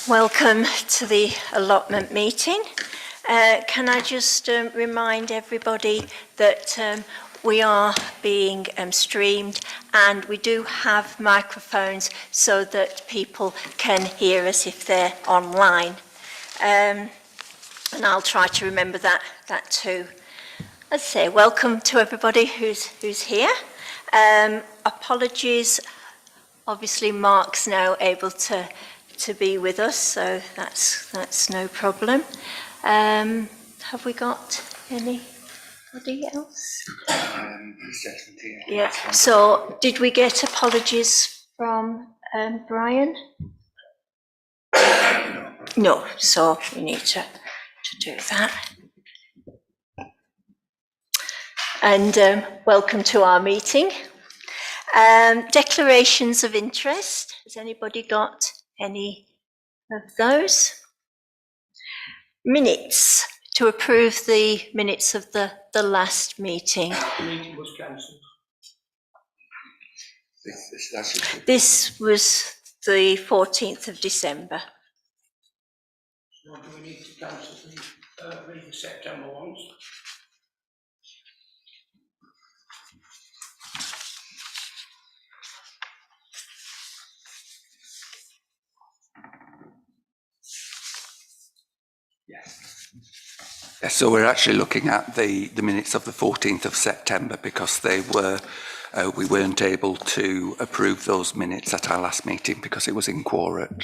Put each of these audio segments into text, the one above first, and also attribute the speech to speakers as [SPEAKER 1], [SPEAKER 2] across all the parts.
[SPEAKER 1] Welcome to the allotment meeting. Can I just remind everybody that we are being streamed, and we do have microphones so that people can hear us if they're online. And I'll try to remember that too. As I say, welcome to everybody who's here. Apologies, obviously Mark's now able to be with us, so that's no problem. Have we got anybody else? Yeah. So did we get apologies from Brian? No. So we need to do that. And welcome to our meeting. Declarations of interest. Has anybody got any of those? Minutes. To approve the minutes of the last meeting.
[SPEAKER 2] The meeting was cancelled.
[SPEAKER 1] This was the 14th of December.
[SPEAKER 2] So do we need to cancel the September ones?
[SPEAKER 3] Yes, so we're actually looking at the minutes of the 14th of September because they were, we weren't able to approve those minutes at our last meeting because it was in quorum.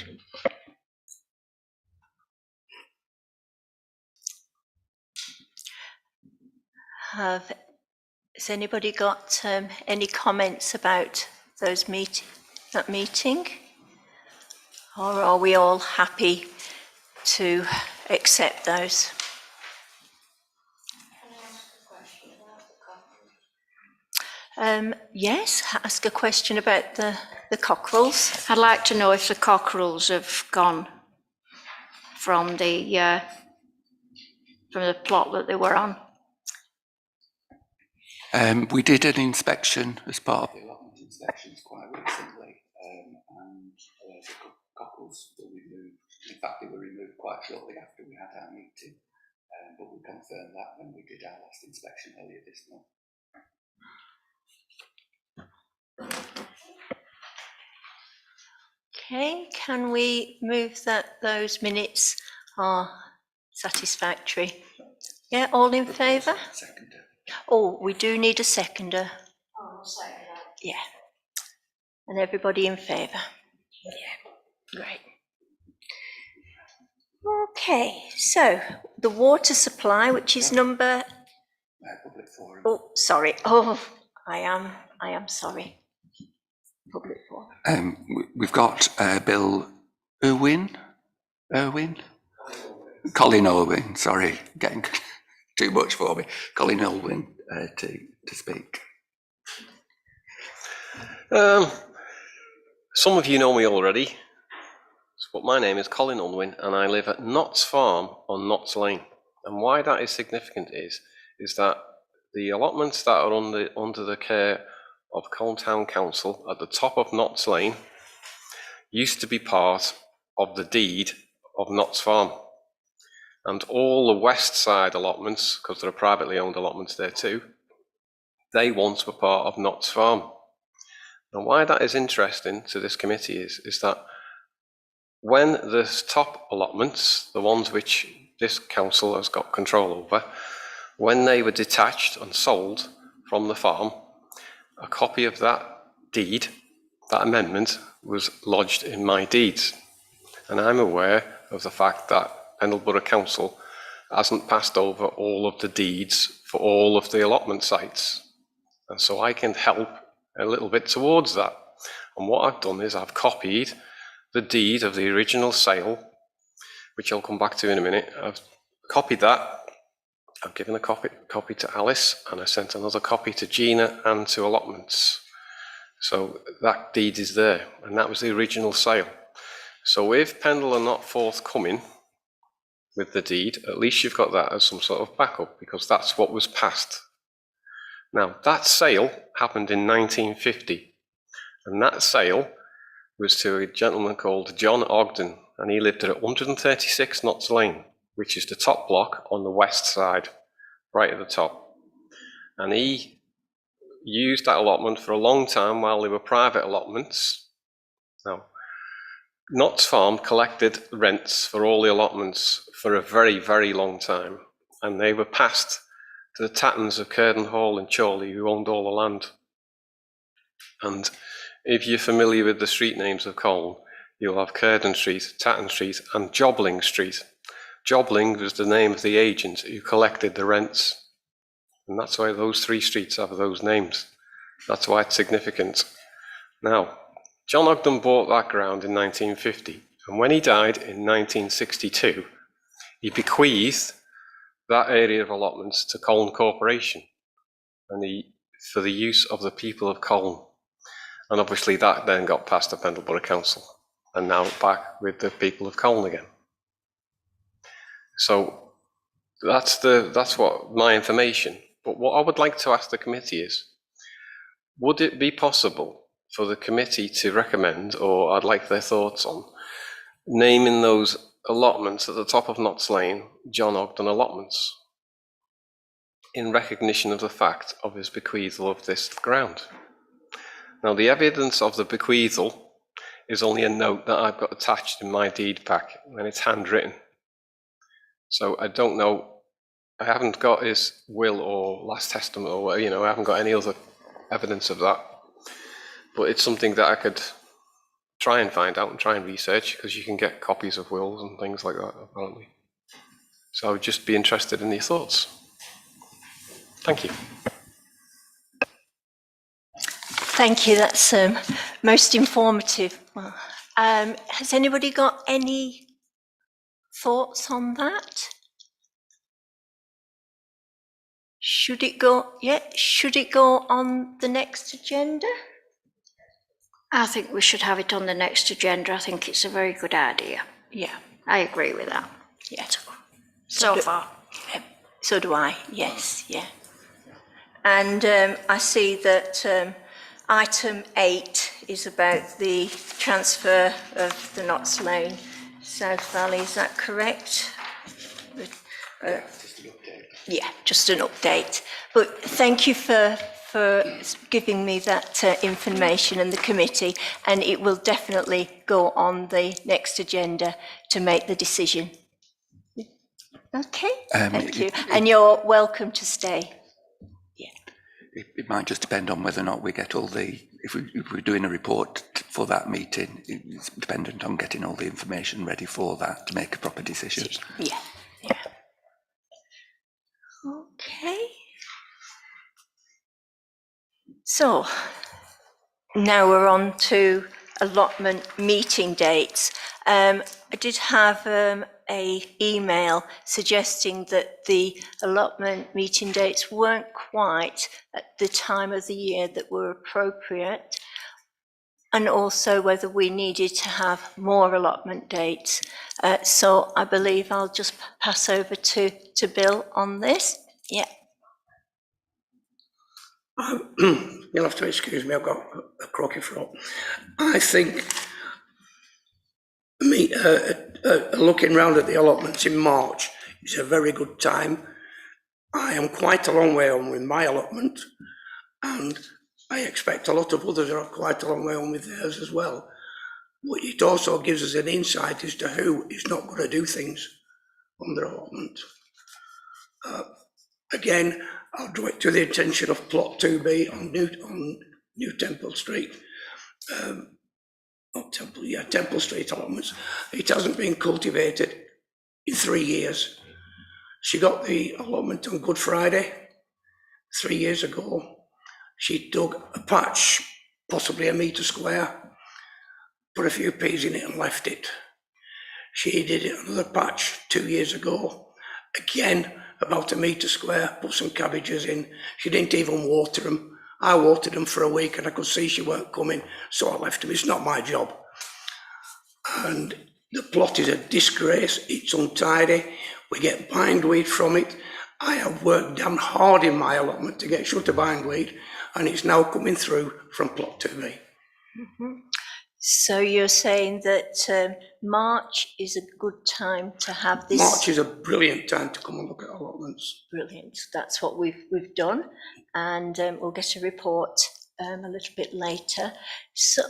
[SPEAKER 1] Has anybody got any comments about those that meeting? Or are we all happy to accept those? Yes, ask a question about the cockerels.
[SPEAKER 4] I'd like to know if the cockerels have gone from the plot that they were on.
[SPEAKER 3] We did an inspection as part of the allotment inspections quite recently, and the cockles were removed. In fact, they were removed quite shortly after we had our meeting, but we confirmed that when we did our last inspection earlier this month.
[SPEAKER 1] Okay, can we move that those minutes are satisfactory? Yeah, all in favour?
[SPEAKER 3] Seconder.
[SPEAKER 1] Oh, we do need a seconder.
[SPEAKER 4] Oh, second.
[SPEAKER 1] Yeah. And everybody in favour? Yeah, great. Okay, so the water supply, which is number...
[SPEAKER 3] Public forum.
[SPEAKER 1] Oh, sorry. Oh, I am sorry. Public forum.
[SPEAKER 3] We've got Bill Colin Irwin, sorry, getting too much for me. Colin Irwin to speak.
[SPEAKER 5] Some of you know me already, but my name is Colin Unwin and I live at Notts Farm on Notts Lane. And why that is significant is that the allotments that are under the care of Colne Town Council at the top of Notts Lane used to be part of the deed of Notts Farm. And all the west side allotments, because there are privately owned allotments there too, they once were part of Notts Farm. And why that is interesting to this committee is that when the top allotments, the ones which this council has got control over, when they were detached and sold from the farm, a copy of that deed, that amendment, was lodged in my deeds. And I'm aware of the fact that Pendleborough Council hasn't passed over all of the deeds for all of the allotment sites. And so I can help a little bit towards that. And what I've done is I've copied the deed of the original sale, which I'll come back to in a minute. I've copied that. I've given a copy to Alice, and I sent another copy to Gina and to Allotments. So that deed is there, and that was the original sale. So if Pendle are not forthcoming with the deed, at least you've got that as some sort of backup, because that's what was passed. Now, that sale happened in 1950, and that sale was to a gentleman called John Ogden, and he lived at 136 Notts Lane, which is the top block on the west side, right at the top. And he used that allotment for a long time while they were private allotments. Now, Notts Farm collected rents for all the allotments for a very, very long time, and they were passed to the Tattons of Curden Hall in Chorley, who owned all the land. And if you're familiar with the street names of Colne, you'll have Curden Street, Tatton Street, and Jobling Street. Jobling was the name of the agent who collected the rents. And that's why those three streets have those names. That's why it's significant. Now, John Ogden bought that ground in 1950, and when he died in 1962, he bequeathed that area of allotments to Colne Corporation and for the use of the people of Colne. And obviously that then got passed to Pendleborough Council, and now back with the people of Colne again. So that's what my information. But what I would like to ask the committee is, would it be possible for the committee to recommend, or I'd like their thoughts on, naming those allotments at the top of Notts Lane John Ogden allotments, in recognition of the fact of his bequeathal of this ground? Now, the evidence of the bequeathal is only a note that I've got attached in my deed pack, and it's handwritten. So I don't know, I haven't got his will or last testament, or I haven't got any other evidence of that. But it's something that I could try and find out and try and research, because you can get copies of wills and things like that, apparently. So I would just be interested in your thoughts. Thank you.
[SPEAKER 1] Thank you, that's most informative. Well, has anybody got any thoughts on that? Should it go on the next agenda?
[SPEAKER 4] I think we should have it on the next agenda. I think it's a very good idea.
[SPEAKER 1] Yeah.
[SPEAKER 4] I agree with that.
[SPEAKER 1] Yeah.
[SPEAKER 4] So far.
[SPEAKER 1] Yeah. So do I, yes, yeah. And I see that item 8 is about the transfer of the Notts Lane South Valley, is that correct?
[SPEAKER 3] Just an update.
[SPEAKER 1] Yeah, just an update. But thank you for giving me that information and the committee, and it will definitely go on the next agenda to make the decision. Okay, thank you. And you're welcome to stay. Yeah.
[SPEAKER 3] It might just depend on whether or not we get all the, if we're doing a report for that meeting, it's dependent on getting all the information ready for that to make a proper decision.
[SPEAKER 1] Yeah, yeah. Okay. So now we're on to allotment meeting dates. I did have a email suggesting that the allotment meeting dates weren't quite at the time of the year that were appropriate, and also whether we needed to have more allotment dates. So I believe I'll just pass over to Bill on this. Yeah.
[SPEAKER 2] You'll have to excuse me, I've got a croaky throat. I think looking round at the allotments in March is a very good time. I am quite a long way on with my allotment, and I expect a lot of others are quite a long way on with theirs as well. But it also gives us an insight as to who is not going to do things on their allotment. Again, I'll draw it to the attention of plot 2B on New Temple Street. Temple Street allotments. It hasn't been cultivated in 3 years. She got the allotment on Good Friday 3 years ago. She dug a patch, possibly a metre square, put a few peas in it and left it. She did another patch 2 years ago, again about a metre square, put some cabbages in. She didn't even water them. I watered them for a week and I could see she weren't coming, so I left them. It's not my job. And the plot is a disgrace. It's untidy. We get bindweed from it. I have worked damn hard in my allotment to get shut of bindweed, and it's now coming through from plot 2B.
[SPEAKER 1] Mm-hmm. So you're saying that March is a good time to have this?
[SPEAKER 2] March is a brilliant time to come and look at allotments.
[SPEAKER 1] Brilliant. That's what we've done, and we'll get a report a little bit later. So,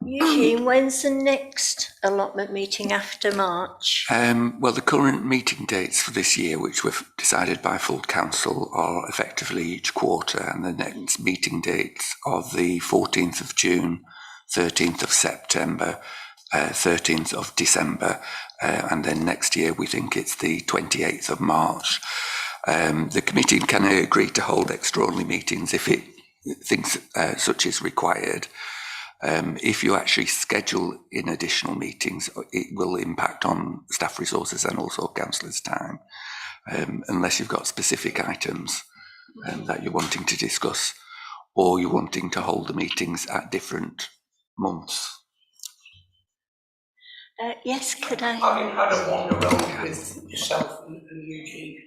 [SPEAKER 1] Eugene, when's the next allotment meeting after March?
[SPEAKER 3] Well, the current meeting dates for this year, which were decided by full council, are effectively each quarter, and the next meeting dates are the 14th of June, 13th of September, 13th of December, and then next year we think it's the 28th of March. The committee can agree to hold extraordinary meetings if it thinks such is required. If you actually schedule in additional meetings, it will impact on staff resources and also councillors' time, unless you've got specific items that you're wanting to discuss, or you're wanting to hold the meetings at different months.
[SPEAKER 1] Yes, could I?
[SPEAKER 2] Having had a wander around with yourself and Eugene,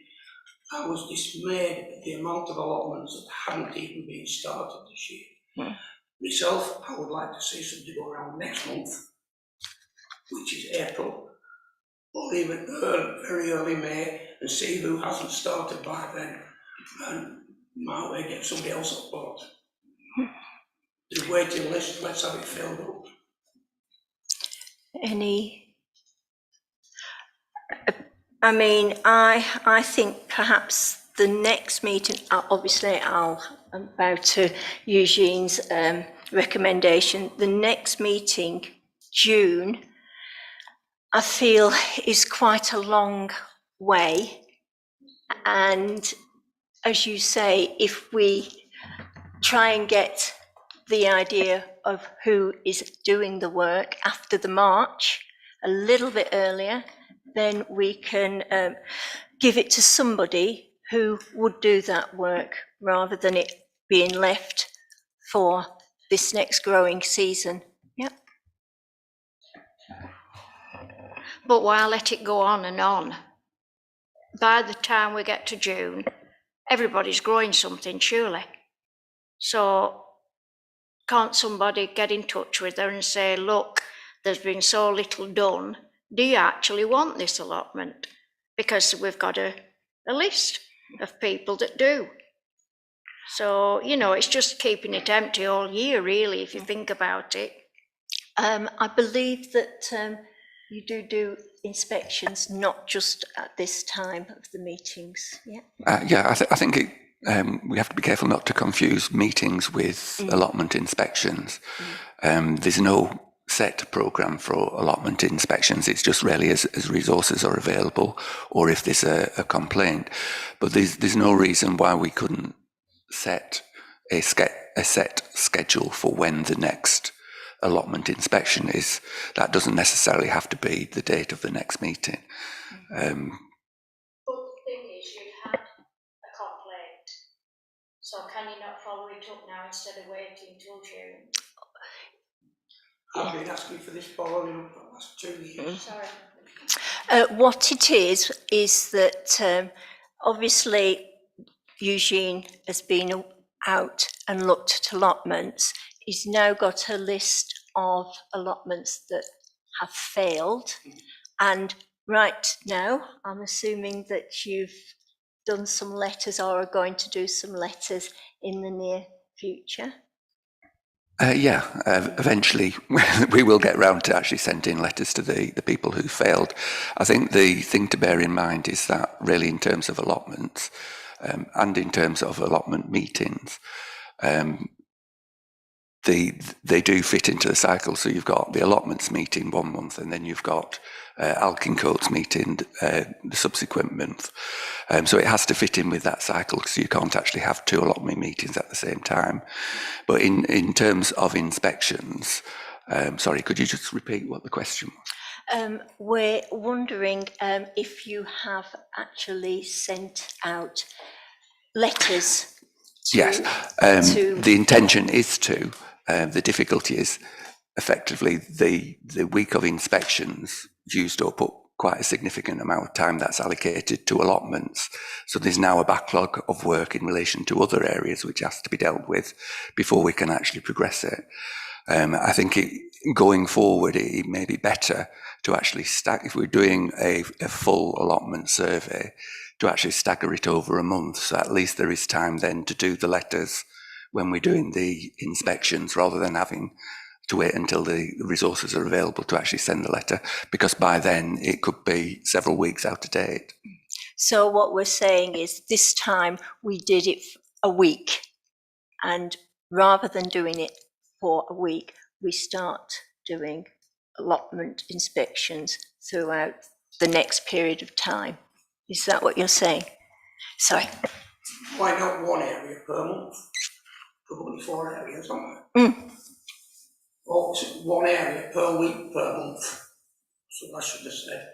[SPEAKER 2] I was dismayed at the amount of allotments that hadn't even been started this year. Myself, I would like to see something go around next month, which is April, or even very early May, and see who hasn't started by then, and might we get somebody else on board. The waiting list, let's have it filled up.
[SPEAKER 1] I mean, I think perhaps the next meeting, obviously I'm bow to Eugene's recommendation. The next meeting, June, I feel is quite a long way. And as you say, if we try and get the idea of who is doing the work after the March, a little bit earlier, then we can give it to somebody who would do that work rather than it being left for this next growing season. Yep.
[SPEAKER 4] But why let it go on and on? By the time we get to June, everybody's growing something, surely. So can't somebody get in touch with her and say, look, there's been so little done. Do you actually want this allotment? Because we've got a list of people that do. So, you know, it's just keeping it empty all year, really, if you think about it.
[SPEAKER 1] I believe that you do inspections, not just at this time of the meetings. Yeah.
[SPEAKER 3] I think we have to be careful not to confuse meetings with allotment inspections. There's no set programme for allotment inspections. It's just really as resources are available, or if there's a complaint. But there's no reason why we couldn't set a set schedule for when the next allotment inspection is. That doesn't necessarily have to be the date of the next meeting.
[SPEAKER 4] But the thing is, you've had a complaint, so can you not follow it up now instead of waiting till June?
[SPEAKER 2] I've been asking for this following up for the last 2 years.
[SPEAKER 4] Sorry.
[SPEAKER 1] What it is that obviously Eugene has been out and looked at allotments. He's now got a list of allotments that have failed. And right now, I'm assuming that you've done some letters or are going to do some letters in the near future.
[SPEAKER 3] Eventually we will get round to actually sending letters to the people who failed. I think the thing to bear in mind is that really in terms of allotments and in terms of allotment meetings, they do fit into the cycle. So you've got the allotments meeting 1 month, and then you've got Alkincoats meeting the subsequent month. So it has to fit in with that cycle, because you can't actually have 2 allotment meetings at the same time. But in terms of inspections, sorry, could you just repeat what the question was?
[SPEAKER 1] We're wondering if you have actually sent out letters to...
[SPEAKER 3] Yes, the intention is to. The difficulty is effectively the week of inspections used up quite a significant amount of time that's allocated to allotments. So there's now a backlog of work in relation to other areas which has to be dealt with before we can actually progress it. I think going forward, it may be better to actually if we're doing a full allotment survey, to actually stagger it over a month. So at least there is time then to do the letters when we're doing the inspections, rather than having to wait until the resources are available to actually send the letter, because by then it could be several weeks out of date.
[SPEAKER 1] So what we're saying is this time we did it a week, and rather than doing it for a week, we start doing allotment inspections throughout the next period of time. Is that what you're saying? Sorry.
[SPEAKER 2] Why not one area per month? We've only 4 areas, aren't we? Or one area per week per month. So I should have said.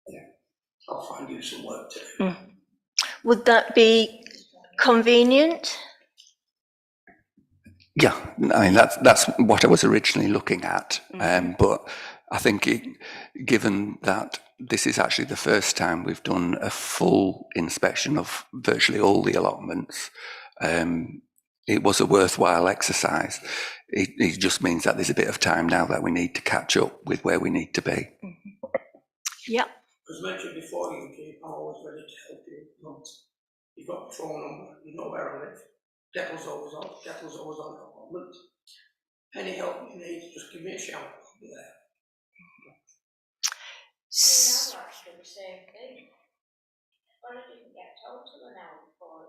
[SPEAKER 2] Yeah, I'll find you some work to do.
[SPEAKER 1] Would that be convenient?
[SPEAKER 3] Yeah, I mean, that's what I was originally looking at. But I think given that this is actually the first time we've done a full inspection of virtually all the allotments, it was a worthwhile exercise. It just means that there's a bit of time now that we need to catch up with where we need to be.
[SPEAKER 1] Yeah.
[SPEAKER 2] As mentioned before, you came, I'm always ready to help you. You've got the phone number, you know where I live. Kettle's always on the allotment. Any help you need, just give me a shout, I'll be there.
[SPEAKER 4] I'd like to do the same thing. But I didn't get told till an hour before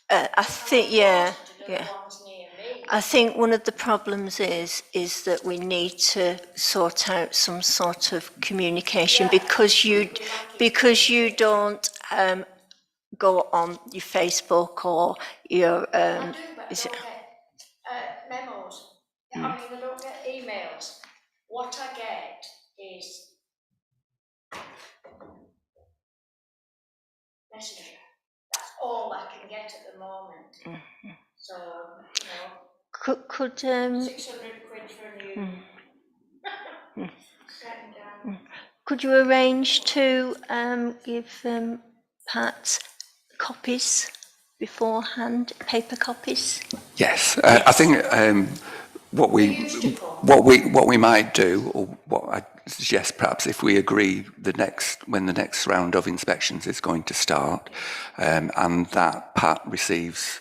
[SPEAKER 4] that.
[SPEAKER 1] I think, yeah. I think one of the problems is that we need to sort out some sort of communication, because you don't go on your Facebook or your
[SPEAKER 4] I do, but I don't get memos. I mean, I don't get emails. What I get is messenger. That's all I can get at the moment. So, you know,
[SPEAKER 1] could
[SPEAKER 4] 600 quid for a new setting down.
[SPEAKER 1] Could you arrange to give Pat copies beforehand, paper copies?
[SPEAKER 3] Yes, I think what we might do, or what I suggest perhaps, if we agree when the next round of inspections is going to start, and that Pat receives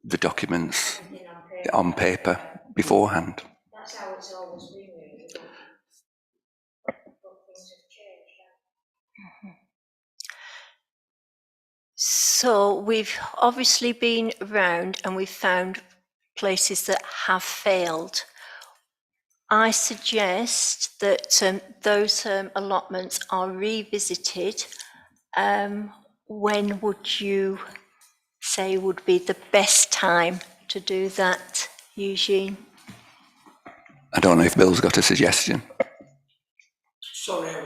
[SPEAKER 3] the documents on paper beforehand.
[SPEAKER 4] That's how it's always been, really. But things have changed.
[SPEAKER 1] So we've obviously been around and we've found places that have failed. I suggest that those allotments are revisited. When would you say would be the best time to do that, Eugene?
[SPEAKER 3] I don't know if Bill's got a suggestion.
[SPEAKER 2] Sorry, I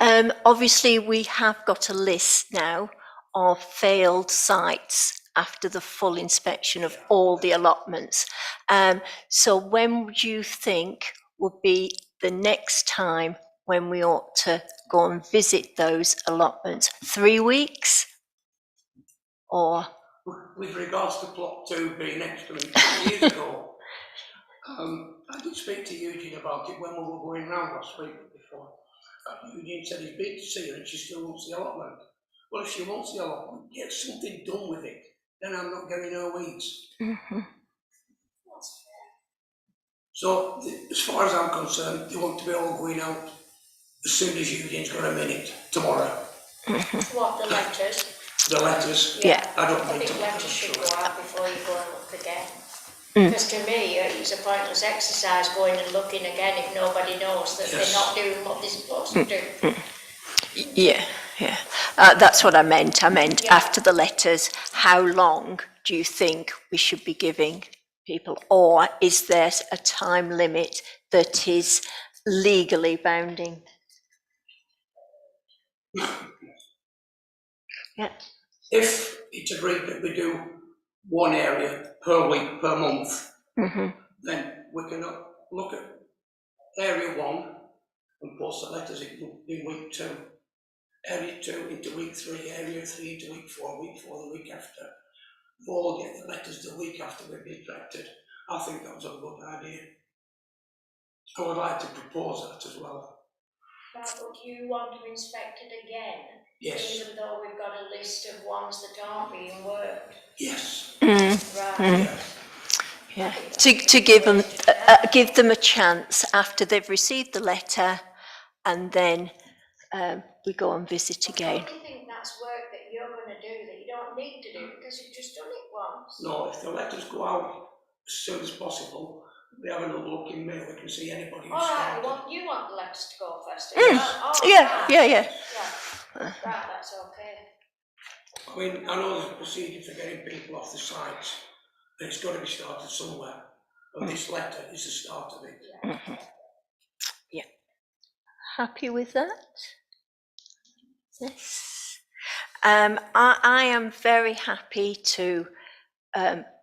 [SPEAKER 2] was...
[SPEAKER 1] Obviously, we have got a list now of failed sites after the full inspection of all the allotments. So when would you think would be the next time when we ought to go and visit those allotments? 3 weeks? Or?
[SPEAKER 2] With regards to plot 2 being next to me 2 years ago, I did speak to Eugene about it when we were going round last week before. Eugene said he's been to see her and she still wants the allotment. Well, if she wants the allotment, get something done with it. Then I'm not getting her weeds. So, as far as I'm concerned, they want to be all going out as soon as Eugene's got a minute tomorrow.
[SPEAKER 4] What, the letters?
[SPEAKER 2] The letters.
[SPEAKER 1] Yeah.
[SPEAKER 2] I
[SPEAKER 4] think letters should go out before you go and look again. Because to me, it's a pointless exercise going and looking again if nobody knows that they're not doing what they're supposed to do.
[SPEAKER 1] Yeah. That's what I meant. After the letters, how long do you think we should be giving people? Or is there a time limit that is legally bounding? Yeah.
[SPEAKER 2] If it's agreed that we do one area per week, per month, then we can look at area 1 and post the letters in week 2. Area 2 into week 3, area 3 into week 4, week 4 the week after. we'll all get the letters the week after we've been inspected. I think that was a good idea. I would like to propose that as well.
[SPEAKER 4] But would you want them inspected again?
[SPEAKER 2] Yes.
[SPEAKER 4] Even though we've got a list of ones that aren't being worked?
[SPEAKER 2] Yes.
[SPEAKER 4] Right.
[SPEAKER 2] Yeah.
[SPEAKER 1] Yeah, to give them a chance after they've received the letter, and then we go and visit again.
[SPEAKER 4] Don't you think that's work that you're going to do that you don't need to do because you've just done it once?
[SPEAKER 2] No, if the letters go out as soon as possible, we have another look in May, we can see anybody who's
[SPEAKER 4] All right,
[SPEAKER 2] started.
[SPEAKER 4] you want the letters to go first?
[SPEAKER 1] Yeah.
[SPEAKER 4] Right, that's okay.
[SPEAKER 2] I mean, I know there's a procedure for getting people off the sites, and it's got to be started somewhere. And this letter is the start of it.
[SPEAKER 1] Yeah. Happy with that? Yes. I am very happy to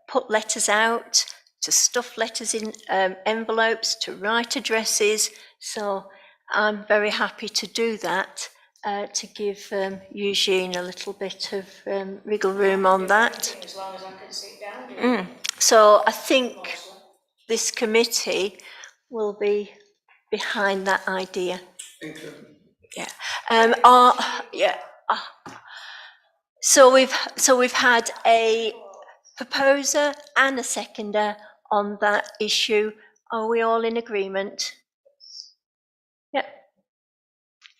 [SPEAKER 1] put letters out, to stuff letters in envelopes, to write addresses. So I'm very happy to do that, to give Eugene a little bit of wriggle room on that.
[SPEAKER 4] As long as I can sit down.
[SPEAKER 1] So I think this committee will be behind that idea.
[SPEAKER 2] Thank you.
[SPEAKER 1] Yeah. So we've had a proposer and a seconder on that issue. Are we all in agreement? Yeah.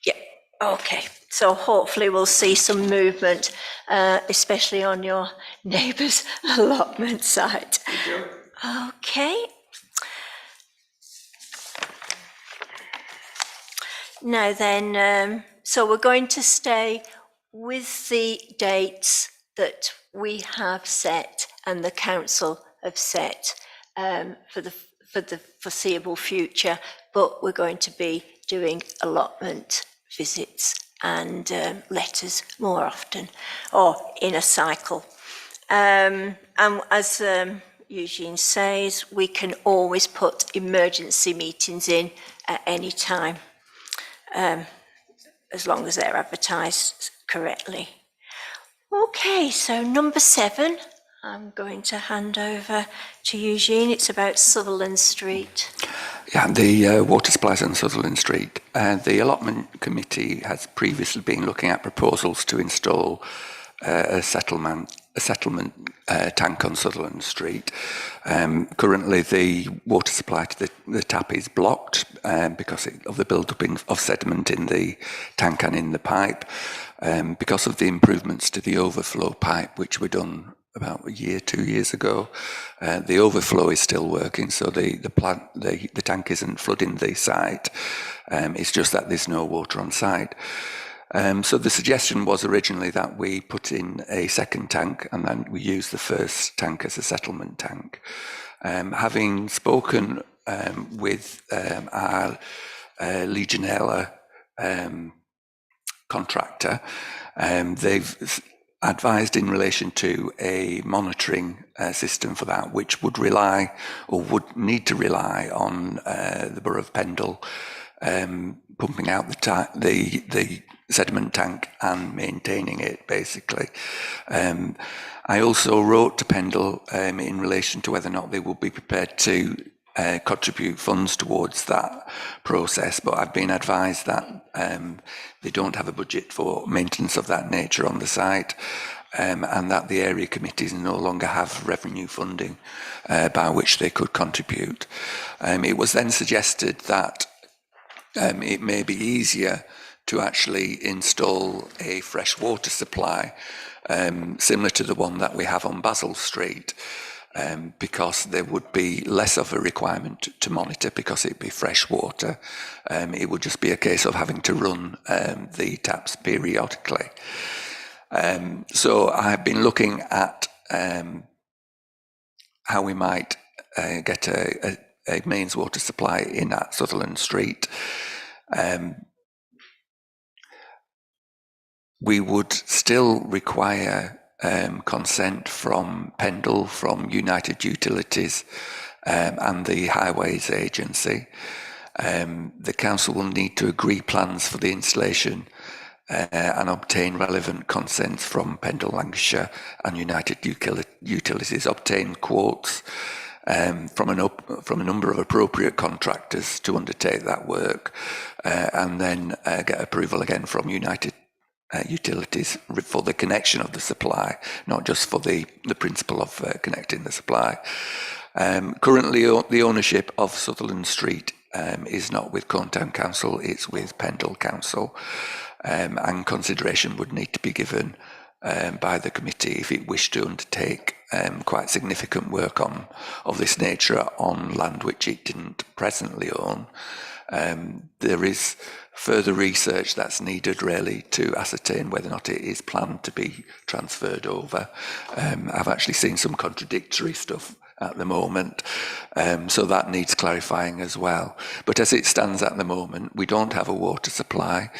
[SPEAKER 1] Yeah. Okay. So hopefully we'll see some movement, especially on your neighbour's allotment site.
[SPEAKER 2] Thank you.
[SPEAKER 1] Okay. Now then, so we're going to stay with the dates that we have set and the council have set for the foreseeable future, but we're going to be doing allotment visits and letters more often, or in a cycle. And as Eugene says, we can always put emergency meetings in at any time, as long as they're advertised correctly. Okay, so number 7, I'm going to hand over to Eugene. It's about Sutherland Street.
[SPEAKER 3] Yeah, the water supplies on Sutherland Street. The allotment committee has previously been looking at proposals to install a settlement tank on Sutherland Street. Currently, the water supply to the tap is blocked because of the build-up of sediment in the tank and in the pipe. Because of the improvements to the overflow pipe, which were done about 2 years ago, the overflow is still working, so the tank isn't flooding the site. It's just that there's no water on site. So the suggestion was originally that we put in a second tank and then we use the first tank as a settlement tank. Having spoken with our Legionella contractor, they've advised in relation to a monitoring system for that, which would rely or would need to rely on the Borough of Pendle pumping out the sediment tank and maintaining it, basically. I also wrote to Pendle in relation to whether or not they would be prepared to contribute funds towards that process, but I've been advised that they don't have a budget for maintenance of that nature on the site, and that the area committees no longer have revenue funding by which they could contribute. It was then suggested that it may be easier to actually install a fresh water supply similar to the one that we have on Basil Street, because there would be less of a requirement to monitor because it'd be fresh water. It would just be a case of having to run the taps periodically. So I've been looking at how we might get a mains water supply in at Sutherland Street. We would still require consent from Pendle, from United Utilities and the Highways Agency. The council will need to agree plans for the installation and obtain relevant consents from Pendle, Lancashire and United Utilities, obtain quotes from a number of appropriate contractors to undertake that work, and then get approval again from United Utilities for the connection of the supply, not just for the principle of connecting the supply. Currently, the ownership of Sutherland Street is not with Conetown Council, it's with Pendle Council, and consideration would need to be given by the committee if it wished to undertake quite significant work of this nature on land which it didn't presently own. There is further research that's needed really to ascertain whether or not it is planned to be transferred over. I've actually seen some contradictory stuff at the moment, so that needs clarifying as well. But as it stands at the moment, we don't have a water supply.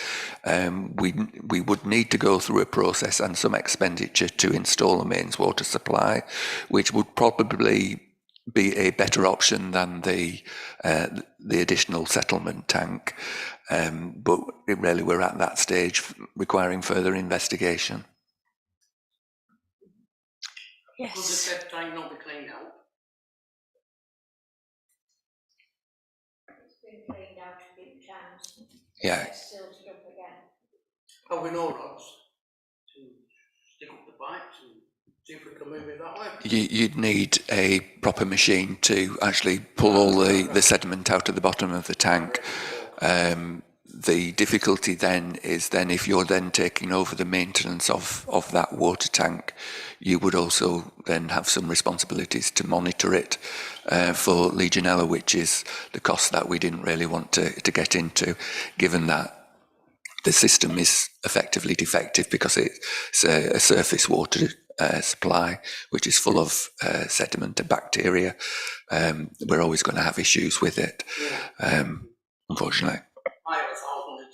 [SPEAKER 3] We would need to go through a process and some expenditure to install a mains water supply, which would probably be a better option than the additional settlement tank. But really we're at that stage requiring further investigation.
[SPEAKER 2] Could the
[SPEAKER 1] Yes.
[SPEAKER 2] said tank not be cleaned out?
[SPEAKER 4] It's been cleaned out a few times.
[SPEAKER 3] Yeah.
[SPEAKER 4] It's silted up again.
[SPEAKER 2] Have we no rods to stick up the pipes and see if we can move it that way?
[SPEAKER 3] You'd need a proper machine to actually pull all the sediment out of the bottom of the tank. The difficulty then is if you're then taking over the maintenance of that water tank, you would also then have some responsibilities to monitor it for Legionella, which is the cost that we didn't really want to get into, given that the system is effectively defective because it's a surface water supply which is full of sediment and bacteria. We're always going to have issues with it, unfortunately.
[SPEAKER 2] I have 1,000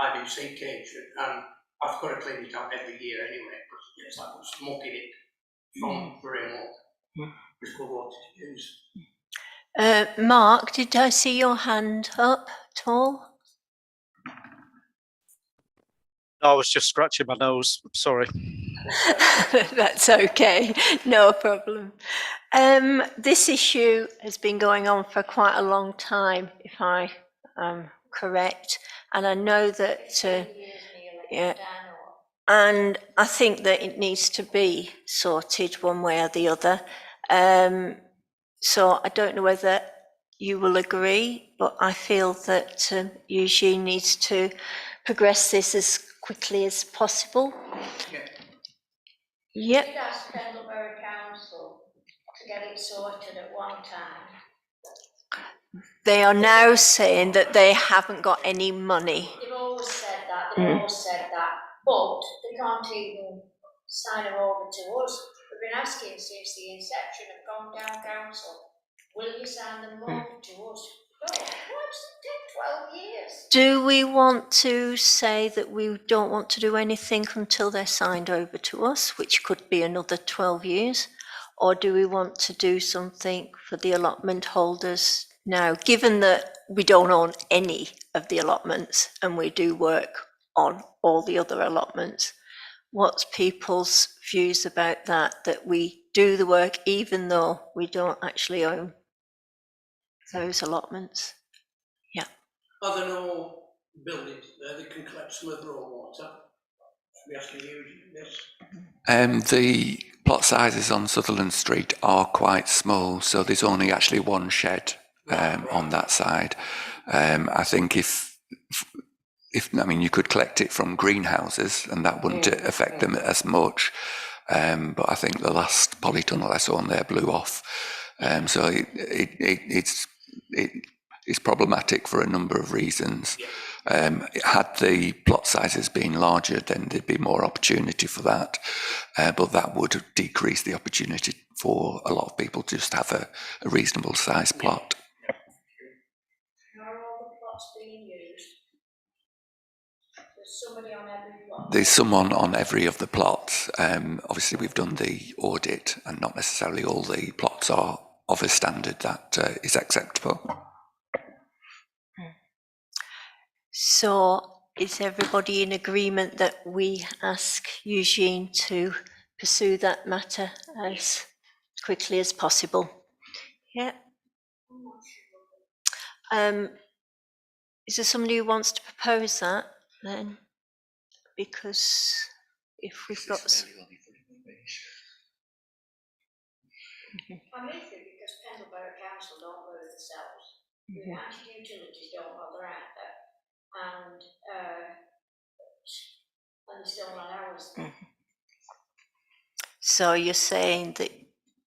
[SPEAKER 2] litre IBC cage, and I've got to clean it out every year anyway, because it's like I'm smoking it from rainwater. It's good water to use.
[SPEAKER 1] Mark, did I see your hand up at all?
[SPEAKER 6] I was just scratching my nose. Sorry.
[SPEAKER 1] That's okay, no problem. This issue has been going on for quite a long time, if I am correct, and I know that, yeah, and I think that it needs to be sorted one way or the other. So I don't know whether you will agree, but I feel that Eugene needs to progress this as quickly as possible. Yep.
[SPEAKER 4] We did ask Pendlebury Council to get it sorted at one time.
[SPEAKER 1] They are now saying that they haven't got any money.
[SPEAKER 4] They've always said that, but they can't even sign them over to us. We've been asking since the inception of Conetown Council, will you sign them over to us? No, why does it take 12 years?
[SPEAKER 1] Do we want to say that we don't want to do anything until they're signed over to us, which could be another 12 years? Or do we want to do something for the allotment holders now, given that we don't own any of the allotments and we do work on all the other allotments? What's people's views about that we do the work even though we don't actually own those allotments? Yeah.
[SPEAKER 2] Are there no buildings there that can collect some of the raw water? We actually use this.
[SPEAKER 3] The plot sizes on Sutherland Street are quite small, so there's only actually one shed on that side. I think if I mean, you could collect it from greenhouses and that wouldn't affect them as much. But I think the last polytunnel I saw on there blew off. So it's problematic for a number of reasons. Had the plot sizes been larger, then there'd be more opportunity for that. But that would decrease the opportunity for a lot of people to just have a reasonable size plot.
[SPEAKER 4] Are all the plots being used? There's somebody on every plot.
[SPEAKER 3] There's someone on every of the plots. Obviously, we've done the audit, and not necessarily all the plots are of a standard that is acceptable.
[SPEAKER 1] So is everybody in agreement that we ask Eugene to pursue that matter as quickly as possible? Yeah. Is there somebody who wants to propose that then? Because if we've got...
[SPEAKER 4] I'm with you because Pendleborough Council don't worry themselves. The anti-utilities don't bother either. And it's still on ours.
[SPEAKER 1] So you're saying that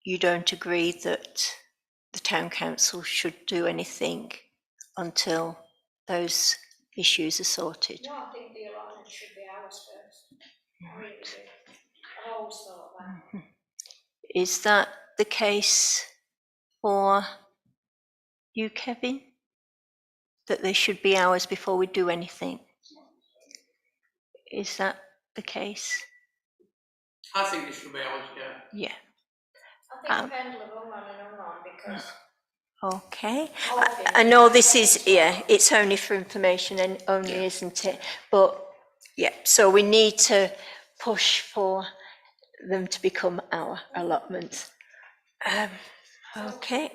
[SPEAKER 1] you don't agree that the town council should do anything until those issues are sorted?
[SPEAKER 4] No, I think the allotment should be ours first. I really do. I've always thought that.
[SPEAKER 1] Is that the case for you, Kevin? That they should be ours before we do anything? Is that the case?
[SPEAKER 2] I think it should be ours, yeah.
[SPEAKER 1] Yeah.
[SPEAKER 4] I think Pendle have hung on and hung on because...
[SPEAKER 1] Okay. I know this is, yeah, it's only for information and only,
[SPEAKER 2] Yeah.
[SPEAKER 1] isn't it? But, yeah, so we need to push for them to become our allotments. Okay.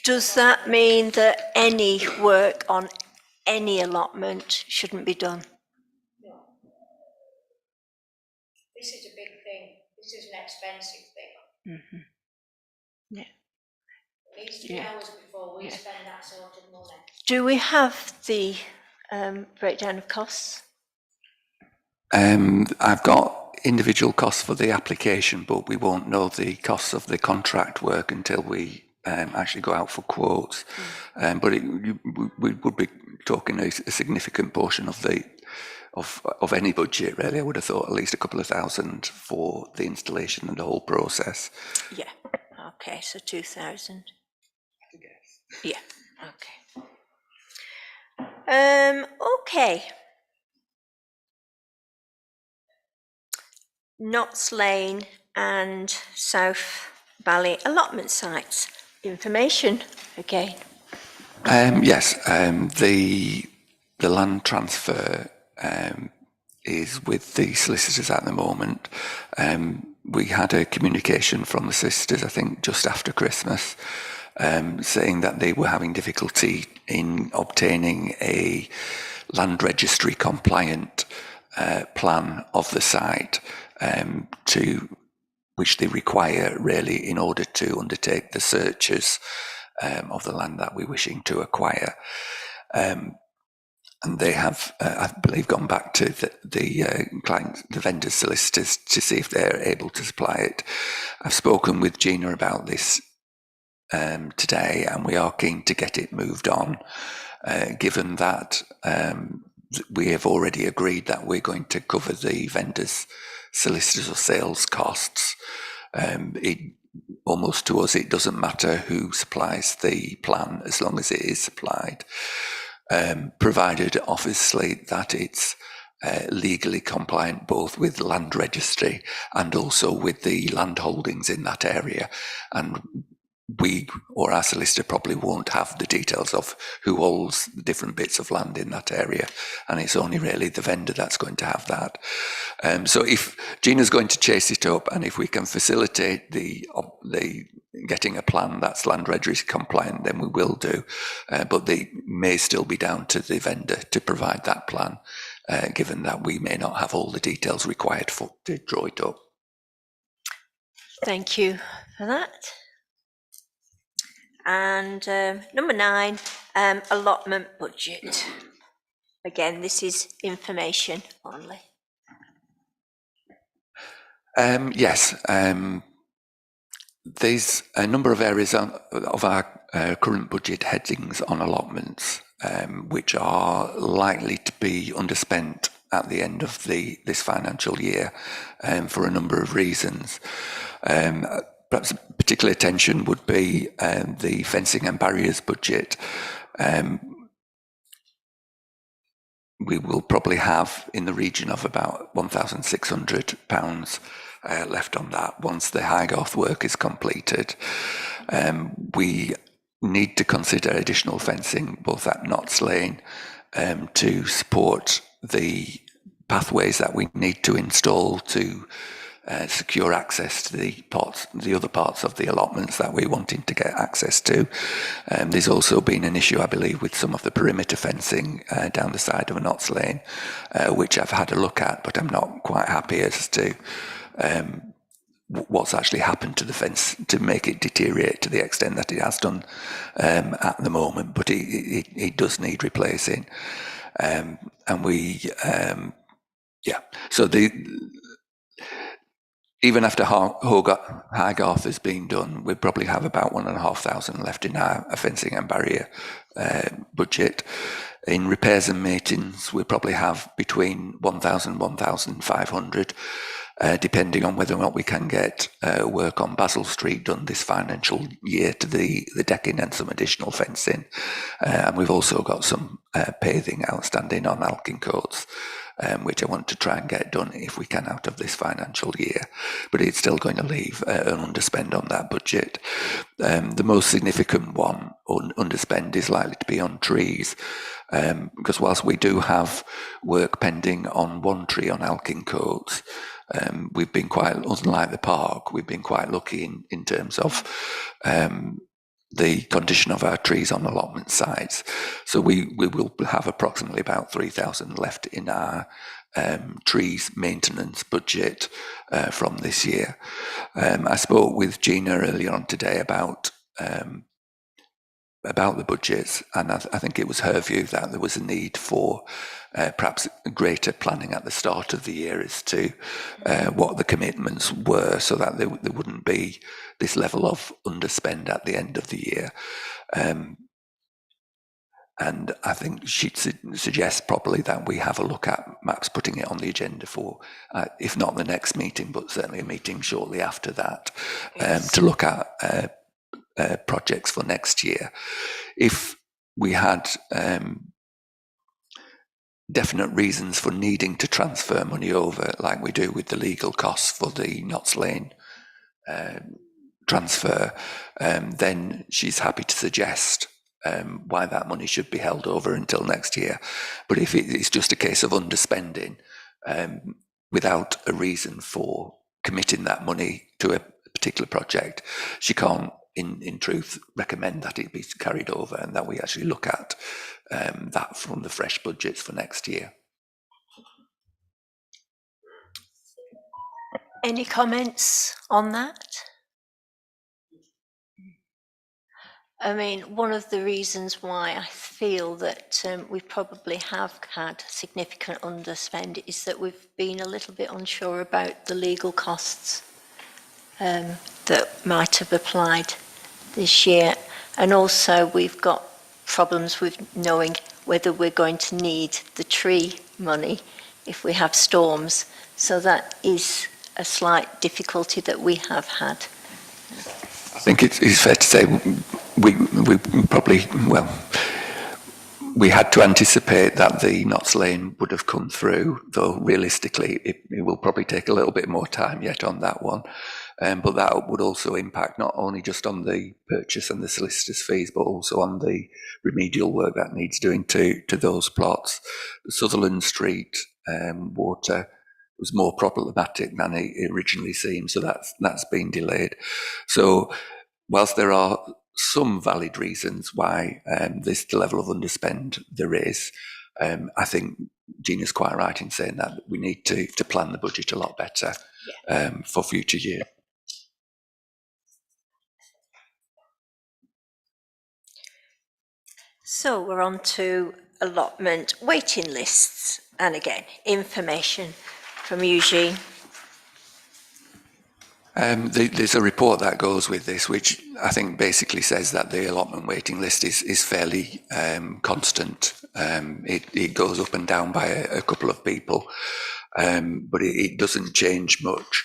[SPEAKER 1] Does that mean that any work on any allotment shouldn't be done?
[SPEAKER 4] No. This is a big thing. This is an expensive thing.
[SPEAKER 1] Mm-hmm. Yeah.
[SPEAKER 4] It needs to be ours before we spend that sort of money.
[SPEAKER 1] Do we have the breakdown of costs?
[SPEAKER 3] I've got individual costs for the application, but we won't know the costs of the contract work until we actually go out for quotes. But we would be talking a significant portion of the of any budget, really. I would have thought at least a couple of thousand for the installation and the whole process.
[SPEAKER 1] Yeah. Okay, so 2,000.
[SPEAKER 3] I guess.
[SPEAKER 1] Yeah. Okay. Okay. Notts Lane and South Valley allotment sites. Information again.
[SPEAKER 3] Yes, the land transfer is with the solicitors at the moment. We had a communication from the solicitors, I think, just after Christmas, saying that they were having difficulty in obtaining a land registry compliant plan of the site, to which they require really in order to undertake the searches of the land that we're wishing to acquire. And they have, I believe, gone back to the vendor solicitors to see if they're able to supply it. I've spoken with Gina about this today, and we are keen to get it moved on, given that we have already agreed that we're going to cover the vendors' solicitors or sales costs. Almost to us, it doesn't matter who supplies the plan as long as it is supplied. Provided obviously that it's legally compliant both with land registry and also with the land holdings in that area. And we or our solicitor probably won't have the details of who holds the different bits of land in that area, and it's only really the vendor that's going to have that. So if Gina's going to chase it up, and if we can facilitate the getting a plan that's land registry compliant, then we will do. But they may still be down to the vendor to provide that plan, given that we may not have all the details required to draw it up.
[SPEAKER 1] Thank you for that. And number 9, allotment budget. Again, this is information only.
[SPEAKER 3] Yes, there's a number of areas of our current budget headings on allotments, which are likely to be underspent at the end of this financial year, for a number of reasons. Perhaps particular attention would be the fencing and barriers budget. We will probably have in the region of about £1,600 left on that once the Highgarth work is completed. We need to consider additional fencing both at Notts Lane to support the pathways that we need to install to secure access to the other parts of the allotments that we're wanting to get access to. There's also been an issue, I believe, with some of the perimeter fencing down the side of Notts Lane, which I've had a look at, but I'm not quite happy as to what's actually happened to the fence to make it deteriorate to the extent that it has done at the moment, but it does need replacing. And we, so even after Highgarth has been done, we probably have about 1,500 left in our fencing and barrier budget. In repairs and maintenance, we probably have between 1,000 and 1,500, depending on whether or not we can get work on Basil Street done this financial year to the decking and some additional fencing. And we've also got some paving outstanding on Alkin Coats, which I want to try and get done if we can out of this financial year. But it's still going to leave an underspend on that budget. The most significant one underspend is likely to be on trees, because whilst we do have work pending on one tree on Alkin Coats, we've been quite, unlike the park, we've been quite lucky in terms of the condition of our trees on allotment sites. So we will have approximately about 3,000 left in our trees maintenance budget from this year. I spoke with Gina earlier on today about the budgets, and I think it was her view that there was a need for perhaps greater planning at the start of the year as to what the commitments were, so that there wouldn't be this level of underspend at the end of the year. And I think she'd suggest probably that we have a look at perhaps putting it on the agenda for, if not the next meeting, but certainly a meeting shortly after that, to look at projects for next year. If we had definite reasons for needing to transfer money over, like we do with the legal costs for the Notts Lane transfer, then she's happy to suggest why that money should be held over until next year. But if it's just a case of underspending without a reason for committing that money to a particular project, she can't in truth recommend that it be carried over and that we actually look at that from the fresh budgets for next year.
[SPEAKER 1] Any comments on that? I mean, one of the reasons why I feel that we probably have had significant underspend is that we've been a little bit unsure about the legal costs that might have applied this year. And also we've got problems with knowing whether we're going to need the tree money if we have storms. So that is a slight difficulty that we have had.
[SPEAKER 3] I think it's fair to say we probably, well, we had to anticipate that the Notts Lane would have come through, though realistically it will probably take a little bit more time yet on that one. But that would also impact not only just on the purchase and the solicitor's fees, but also on the remedial work that needs doing to those plots. The Sutherland Street water was more problematic than it originally seemed, so that's been delayed. So whilst there are some valid reasons why there's the level of underspend there is, I think Gina's quite right in saying that we need to plan the budget a lot better for future years.
[SPEAKER 1] So we're on to allotment waiting lists, and again, information from Eugene.
[SPEAKER 3] There's a report that goes with this, which I think basically says that the allotment waiting list is fairly constant. It goes up and down by a couple of people, but it doesn't change much.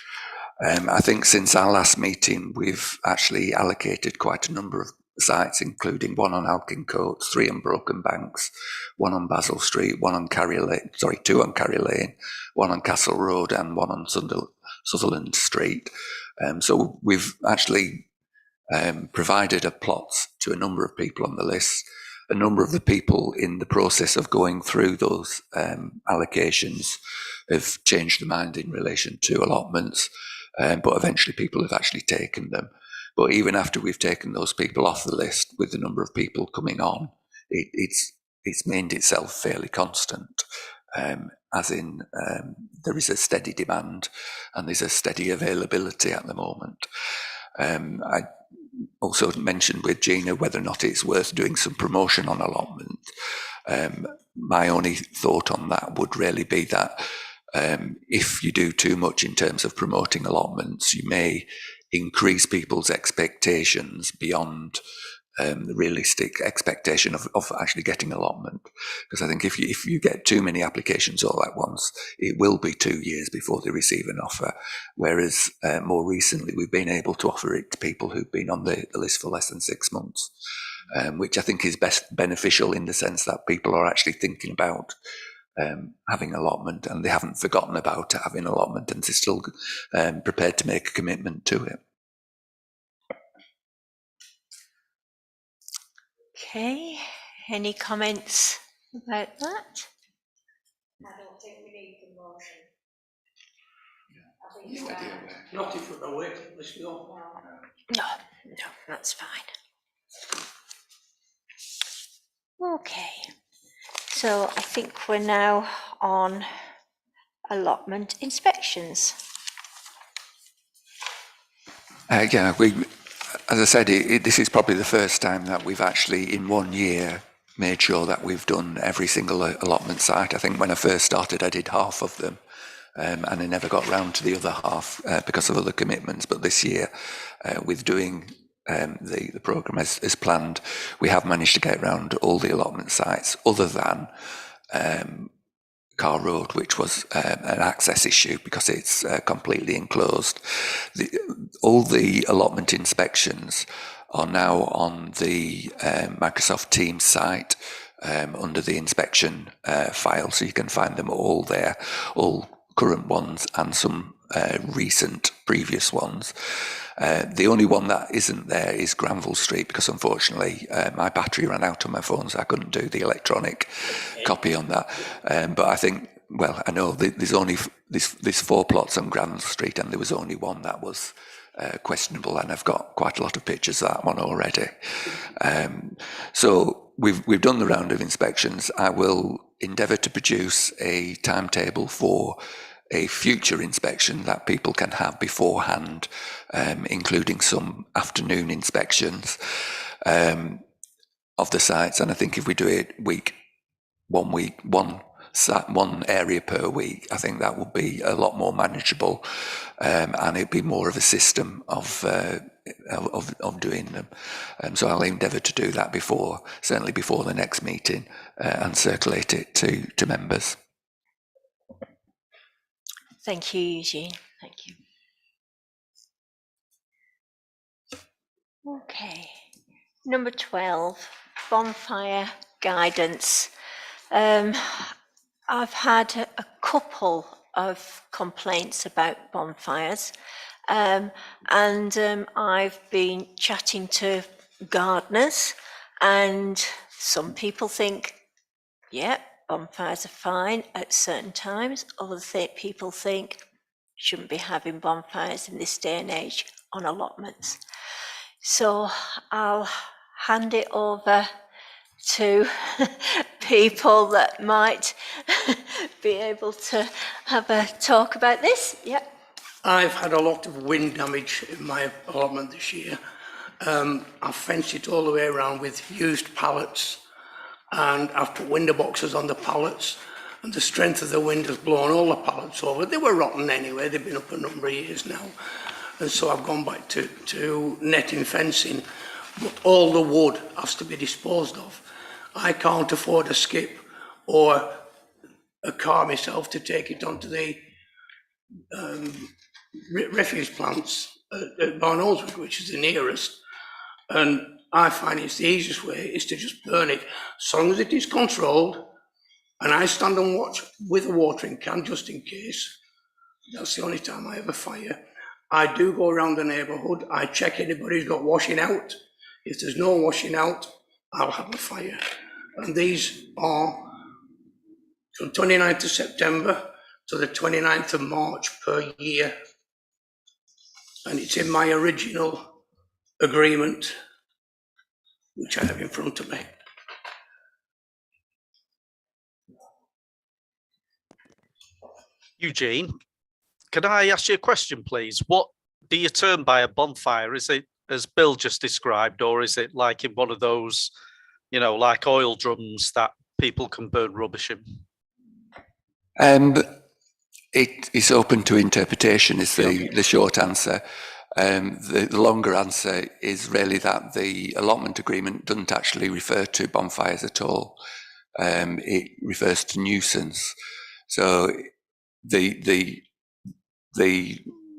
[SPEAKER 3] I think since our last meeting, we've actually allocated quite a number of sites, including one on Alkin Coats, 3 on Broken Banks, 1 on Basil Street, 1 on Carrier Lane, 2 on Carrier Lane, 1 on Castle Road, and 1 on Sutherland Street. So we've actually provided a plot to a number of people on the list. A number of the people in the process of going through those allocations have changed their mind in relation to allotments, but eventually people have actually taken them. But even after we've taken those people off the list, with the number of people coming on, it's maintained itself fairly constant, as in there is a steady demand and there's a steady availability at the moment. I also mentioned with Gina whether or not it's worth doing some promotion on allotment. My only thought on that would really be that if you do too much in terms of promoting allotments, you may increase people's expectations beyond the realistic expectation of actually getting allotment. Because I think if you get too many applications all at once, it will be 2 years before they receive an offer. Whereas more recently, we've been able to offer it to people who've been on the list for less than 6 months, which I think is best beneficial in the sense that people are actually thinking about having allotment, and they haven't forgotten about having allotment, and they're still prepared to make a commitment to it.
[SPEAKER 1] Okay, any comments about that?
[SPEAKER 4] I don't think we need the motion.
[SPEAKER 2] Not if we're waiting list, no.
[SPEAKER 1] No, that's fine. Okay, so I think we're now on allotment inspections.
[SPEAKER 3] Yeah, as I said, this is probably the first time that we've actually, in 1 year, made sure that we've done every single allotment site. I think when I first started, I did half of them, and I never got round to the other half because of other commitments. But this year, with doing the programme as planned, we have managed to get round all the allotment sites, other than Car Road, which was an access issue because it's completely enclosed. All the allotment inspections are now on the Microsoft Teams site under the inspection file, so you can find them all there, all current ones and some recent previous ones. The only one that isn't there is Granville Street, because unfortunately my battery ran out on my phone, so I couldn't do the electronic copy on that. But I think, well, I know there's only there's 4 plots on Granville Street, and there was only one that was questionable, and I've got quite a lot of pictures of that one already. So we've done the round of inspections. I will endeavour to produce a timetable for a future inspection that people can have beforehand, including some afternoon inspections of the sites. And I think if we do it one area per week, I think that would be a lot more manageable, and it'd be more of a system of doing them. So I'll endeavour to do that certainly before the next meeting, and circulate it to members.
[SPEAKER 1] Thank you, Eugene. Thank you. Okay, number 12, Bonfire Guidance. I've had a couple of complaints about bonfires, and I've been chatting to gardeners, and some people think, yeah, bonfires are fine at certain times. Other people think shouldn't be having bonfires in this day and age on allotments. So I'll hand it over to people that might be able to have a talk about this. Yep.
[SPEAKER 2] I've had a lot of wind damage in my allotment this year. I've fenced it all the way around with used pallets, and I've put window boxes on the pallets, and the strength of the wind has blown all the pallets over. They were rotten anyway, they've been up a number of years now. And so I've gone back to netting fencing, but all the wood has to be disposed of. I can't afford a skip or a car myself to take it onto the refuse plants at Barnoldswick, which is the nearest. And I find it's the easiest way is to just burn it, as long as it is controlled. And I stand and watch with a watering can just in case. That's the only time I have a fire. I do go around the neighbourhood, I check anybody's got washing out. If there's no washing out, I'll have a fire. And these are from 29th of September to the 29th of March per year. And it's in my original agreement, which I have in front of me.
[SPEAKER 6] Eugene, can I ask you a question, please? What do you term by a bonfire? Is it as Bill just described, or is it like in one of those, you know, like oil drums that people can burn rubbish in?
[SPEAKER 3] It is open to interpretation is the short answer. The longer answer is really that the allotment agreement doesn't actually refer to bonfires at all. It refers to nuisance. So the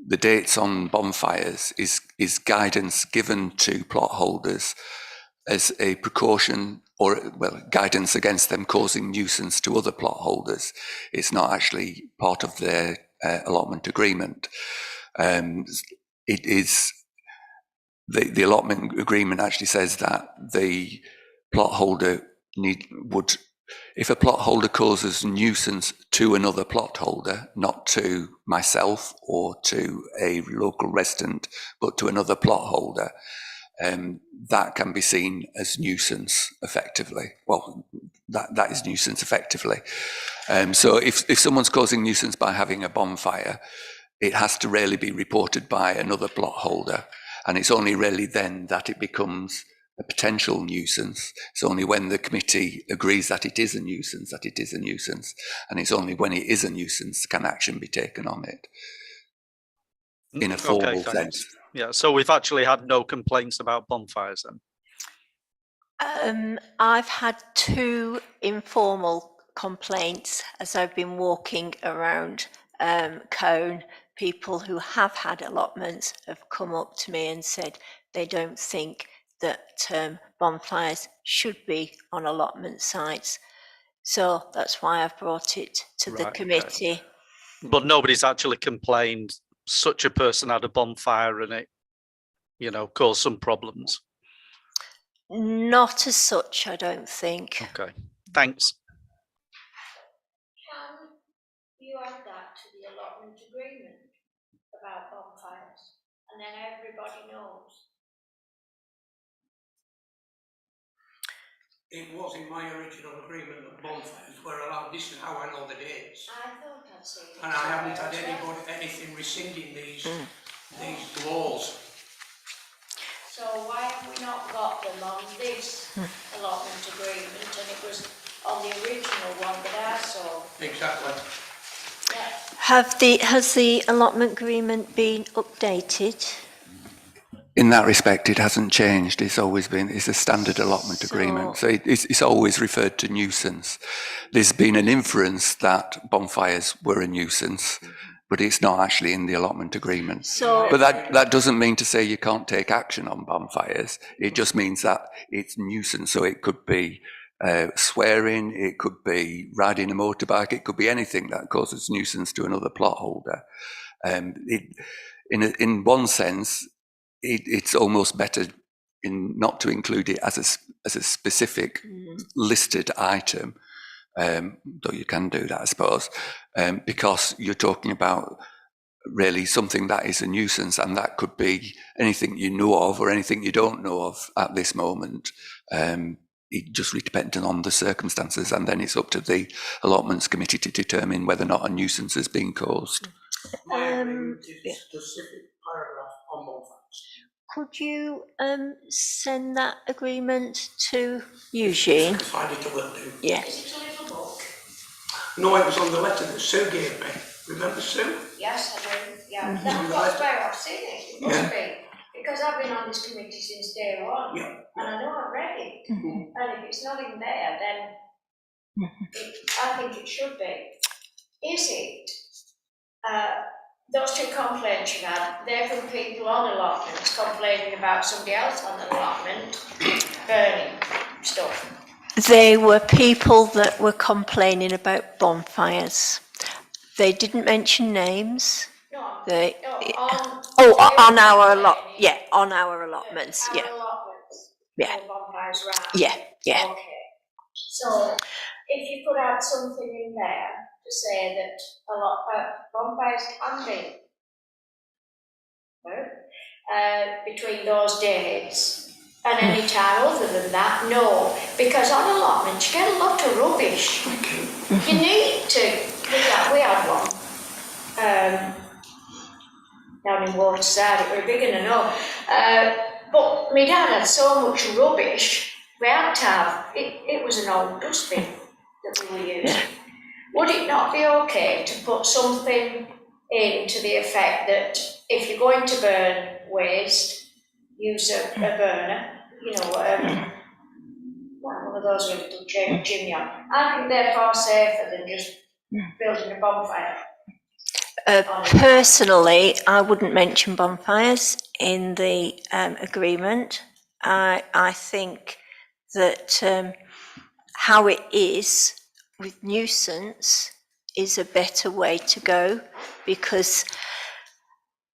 [SPEAKER 3] dates on bonfires is guidance given to plot holders as a precaution, or guidance against them causing nuisance to other plot holders. It's not actually part of their allotment agreement. It is the allotment agreement actually says that the plot holder would, if a plot holder causes nuisance to another plot holder, not to myself or to a local resident, but to another plot holder, that can be seen as nuisance effectively. Well, that is nuisance effectively. So if someone's causing nuisance by having a bonfire, it has to really be reported by another plot holder. And it's only really then that it becomes a potential nuisance. It's only when the committee agrees that it is a nuisance, that it is a nuisance. And it's only when it is a nuisance can action be taken on it in a formal sense.
[SPEAKER 6] Yeah, so we've actually had no complaints about bonfires then?
[SPEAKER 1] I've had 2 informal complaints as I've been walking around Cone. People who have had allotments have come up to me and said they don't think that bonfires should be on allotment sites. So that's why I've brought it to the committee.
[SPEAKER 6] Okay. But nobody's actually complained such a person had a bonfire and it, you know, caused some problems?
[SPEAKER 1] Not as such, I don't think.
[SPEAKER 6] Okay, thanks.
[SPEAKER 4] Can you add that to the allotment agreement about bonfires? And then everybody knows.
[SPEAKER 2] It was in my original agreement that bonfires were allowed. This is how I know the dates.
[SPEAKER 4] I thought I'd seen it.
[SPEAKER 2] And I haven't had anything rescinding these laws.
[SPEAKER 4] So why have we not got them on this allotment agreement, and it was on the original one that I saw?
[SPEAKER 2] Exactly.
[SPEAKER 4] Yeah.
[SPEAKER 1] Has the allotment agreement been updated?
[SPEAKER 3] In that respect, it hasn't changed. It's always been, it's a standard allotment agreement. So it's always referred to nuisance. There's been an inference that bonfires were a nuisance, but it's not actually in the allotment agreement. But that doesn't mean to say you can't take action on bonfires. It just means that it's nuisance. So it could be swearing, it could be riding a motorbike, it could be anything that causes nuisance to another plot holder. In one sense, it's almost better not to include it as a specific listed item, though you can do that, I suppose, because you're talking about really something that is a nuisance, and that could be anything you know of or anything you don't know of at this moment. It just depends on the circumstances, and then it's up to the allotments committee to determine whether or not a nuisance has been caused.
[SPEAKER 2] My agreement is a specific paragraph on bonfires.
[SPEAKER 1] Could you send that agreement to Eugene?
[SPEAKER 2] If I find it, I will do.
[SPEAKER 1] Yeah.
[SPEAKER 4] Is it a little book?
[SPEAKER 2] No, it was on the letter that Sue gave me. Remember Sue?
[SPEAKER 4] Yes, I do. Yeah, that's where I've seen it. It must be. Because I've been on this committee since day one. Yeah. And I know I've read it. And if it's not in there, then I think it should be. Is it? Those 2 complaints you had, they're from people on allotments complaining about somebody else on the allotment burning stuff.
[SPEAKER 1] They were people that were complaining about bonfires. They didn't mention names.
[SPEAKER 4] No, No,
[SPEAKER 1] The,
[SPEAKER 4] no, on.
[SPEAKER 1] on our
[SPEAKER 4] allotment.
[SPEAKER 1] on our allotments,
[SPEAKER 4] Our allotments.
[SPEAKER 1] Yeah.
[SPEAKER 4] For bonfires, right?
[SPEAKER 1] yeah.
[SPEAKER 4] Okay. So if you could add something in there to say that bonfires can be between those dates and any time other than that, no. Because on allotments you get a lot of rubbish. You need to, we had one down in Waterside, it were big enough. But my dad had so much rubbish, we had to have, it was an old dustbin that we were using. Would it not be okay to put something in to the effect that if you're going to burn waste, use a burner, you know, one of those with a little chimney on. I think they're far safer than just building a bonfire.
[SPEAKER 1] Personally, I wouldn't mention bonfires in the agreement. I think that how it is with nuisance is a better way to go, because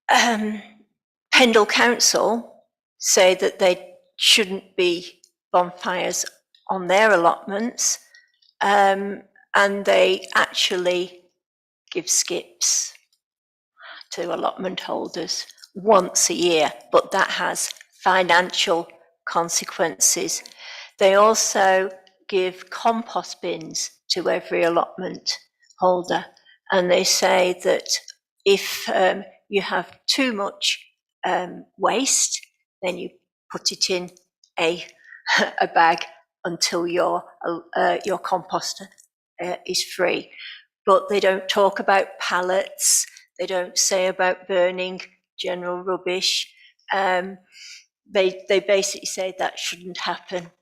[SPEAKER 1] Pendle Council say that they shouldn't be bonfires on their allotments, and they actually give skips to allotment holders once a year, but that has financial consequences. They also give compost bins to every allotment holder, and they say that if you have too much waste, then you put it in a bag until your composter is free. But they don't talk about pallets. They don't say about burning general rubbish. They basically say that shouldn't happen,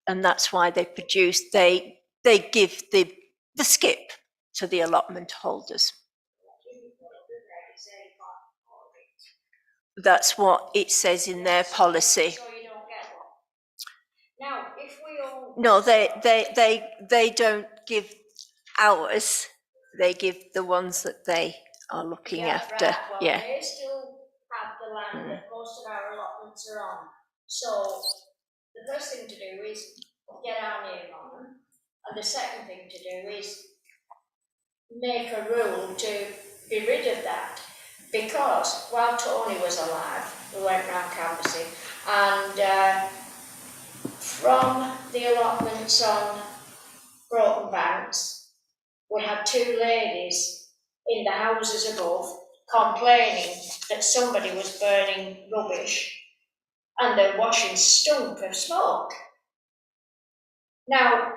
[SPEAKER 1] and that's why they give the skip to the allotment holders. That's what it says in their policy.
[SPEAKER 4] So you don't get one. Now, if we all.
[SPEAKER 1] No, they don't give ours. They give the ones that they are looking after.
[SPEAKER 4] Right. Well, they still have the land that most of our allotments are on. So the first thing to do is get our name on them, and the second thing to do is make a rule to be rid of that. Because while Tony was alive, we went round canvassing, and from the allotments on Broughton Banks, we had two ladies in the houses above complaining that somebody was burning rubbish and their washing stunk of smoke. Now,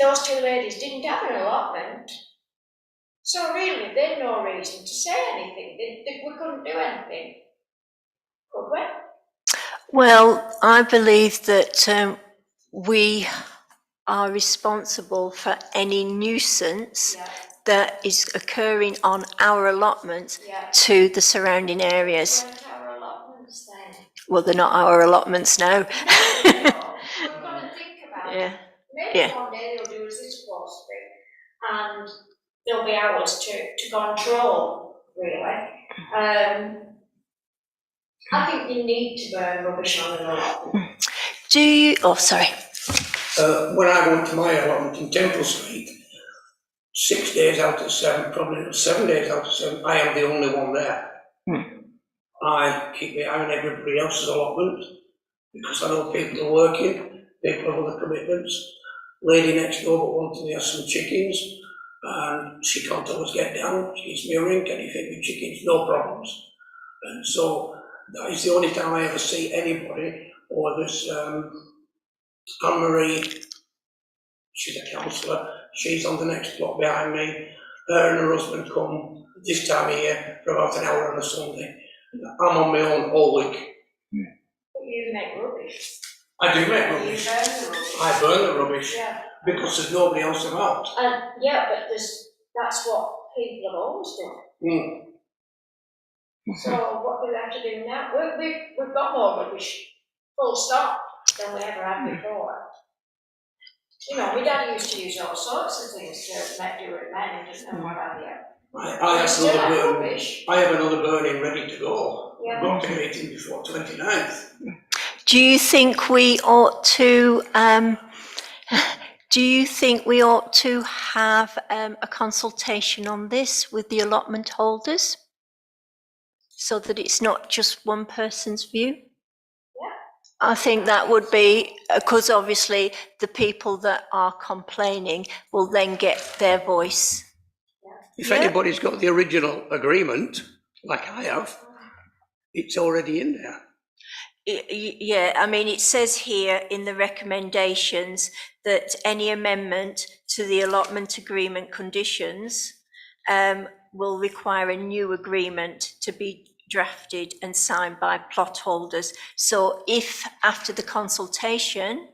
[SPEAKER 4] those two ladies didn't have an allotment, so really they had no reason to say anything. We couldn't do anything, could we?
[SPEAKER 1] Well, I believe that we are responsible for any nuisance that is occurring on our allotments to the surrounding areas.
[SPEAKER 4] Weren't our allotments then?
[SPEAKER 1] Well, they're not our allotments now.
[SPEAKER 4] No, we've got to think about it. Maybe one day they'll do as they're supposed to be, and there'll be hours to control, really. I think you need to burn rubbish on an allotment.
[SPEAKER 1] Do you? Oh, sorry.
[SPEAKER 2] When I went to my allotment in Temple Street, 6 days out of 7, probably 7 days out of 7, I am the only one there. I keep my eye on everybody else's allotment because I know people are working, people have other commitments. Lady next door but wanted me to have some chickens, and she can't always get down. She gives me a ring, can you feed me chickens? No problems. And so that is the only time I ever see anybody, or this Anne-Marie, she's a counsellor, she's on the next block behind me. Her and her husband come this time of year for about an hour on a Sunday. I'm on my own all week.
[SPEAKER 4] But you make rubbish.
[SPEAKER 2] I do make rubbish.
[SPEAKER 4] You burn the rubbish.
[SPEAKER 2] I burn the rubbish.
[SPEAKER 4] Yeah.
[SPEAKER 2] Because there's nobody else about.
[SPEAKER 4] Yeah, but that's what people have always done. So what do we have to do now? We've got more rubbish, full stop, than we ever had before. You know, my dad used to use all sorts of things to make do with men, and didn't know what have you.
[SPEAKER 2] I have another burning ready to go. I've got a meeting before 29th.
[SPEAKER 1] Do you think we ought to, have a consultation on this with the allotment holders? So that it's not just one person's view? I think that would be, because obviously the people that are complaining will then get their voice.
[SPEAKER 2] If anybody's got the original agreement, like I have, it's already in there.
[SPEAKER 1] Yeah, I mean, it says here in the recommendations that any amendment to the allotment agreement conditions will require a new agreement to be drafted and signed by plot holders. So if after the consultation,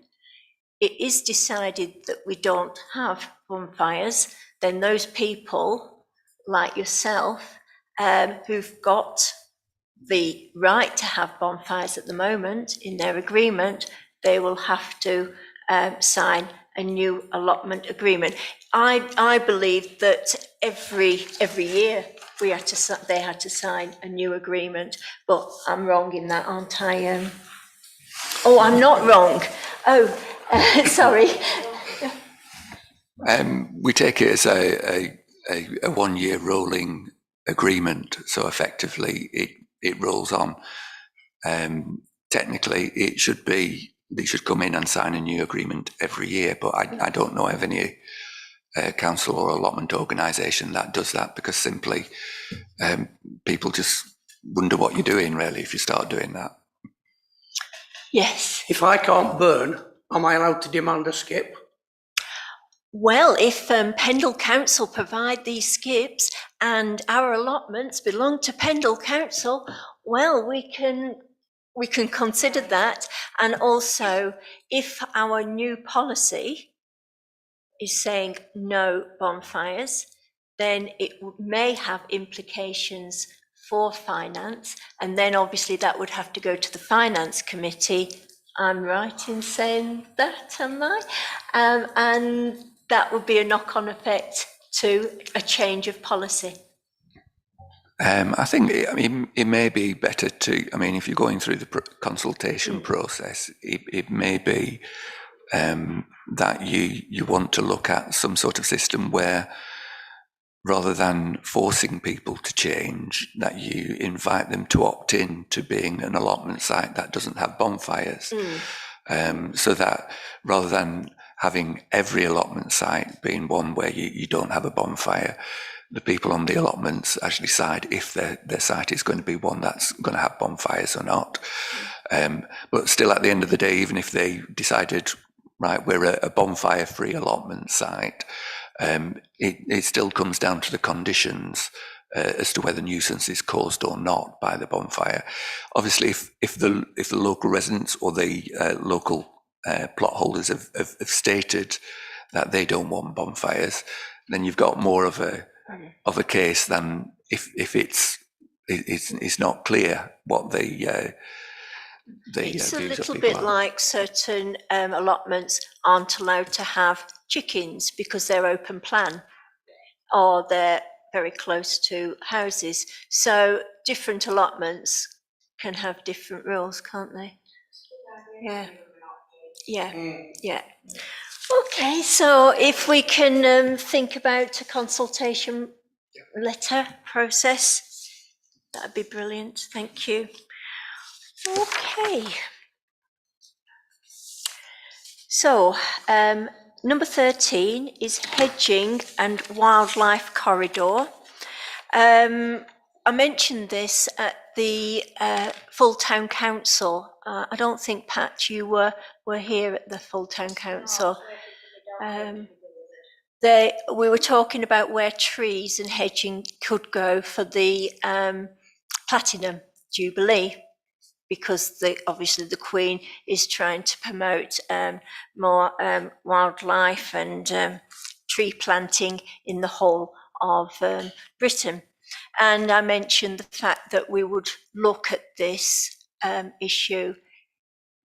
[SPEAKER 1] it is decided that we don't have bonfires, then those people like yourself who've got the right to have bonfires at the moment in their agreement, they will have to sign a new allotment agreement. I believe that every year they had to sign a new agreement, but I'm wrong in that, aren't I? Oh, I'm not wrong. Oh, sorry.
[SPEAKER 3] We take it as a 1 year rolling agreement, so effectively it rolls on. Technically, they should come in and sign a new agreement every year, but I don't know of any council or allotment organisation that does that, because simply people just wonder what you're doing really if you start doing that.
[SPEAKER 1] Yes.
[SPEAKER 2] If I can't burn, am I allowed to demand a skip?
[SPEAKER 1] Well, if Pendle Council provide these skips and our allotments belong to Pendle Council, well, we can consider that. And also, if our new policy is saying no bonfires, then it may have implications for finance, and then obviously that would have to go to the Finance Committee. I'm right in saying that, am I? And that would be a knock-on effect to a change of policy.
[SPEAKER 3] I think it may be better to, if you're going through the consultation process, it may be that you want to look at some sort of system where, rather than forcing people to change, that you invite them to opt in to being an allotment site that doesn't have bonfires. So that rather than having every allotment site being one where you don't have a bonfire, the people on the allotments actually decide if their site is going to be one that's going to have bonfires or not. But still, at the end of the day, even if they decided, right, we're a bonfire-free allotment site, it still comes down to the conditions as to whether nuisance is caused or not by the bonfire. Obviously, if the local residents or the local plot holders have stated that they don't want bonfires, then you've got more of a case than if it's not clear what the
[SPEAKER 1] it's a
[SPEAKER 3] views of
[SPEAKER 1] little
[SPEAKER 3] people
[SPEAKER 1] bit
[SPEAKER 3] are.
[SPEAKER 1] like certain allotments aren't allowed to have chickens because they're open plan or they're very close to houses. So different allotments can have different rules, can't they? Yeah. Okay, so if we can think about a consultation letter process, that'd be brilliant. Thank you. Okay. So, number 13 is hedging and wildlife corridor. I mentioned this at the full town council. I don't think, Pat, you were here at the full town council. We were talking about where trees and hedging could go for the Platinum Jubilee, because obviously the Queen is trying to promote more wildlife and tree planting in the whole of Britain. And I mentioned the fact that we would look at this issue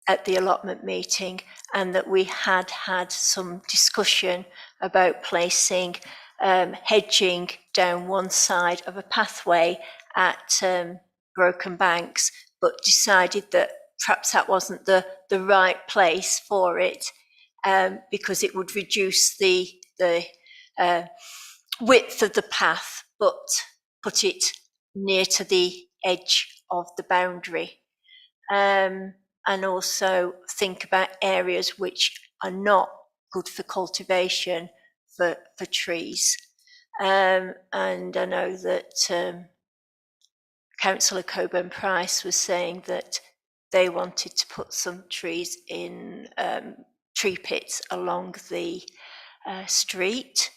[SPEAKER 1] at the allotment meeting, and that we had some discussion about placing hedging down one side of a pathway at Broken Banks, but decided that perhaps that wasn't the right place for it, because it would reduce the width of the path, but put it near to the edge of the boundary. And also think about areas which are not good for cultivation for trees. And I know that Councillor Coburn-Price was saying that they wanted to put some trees in tree pits along the street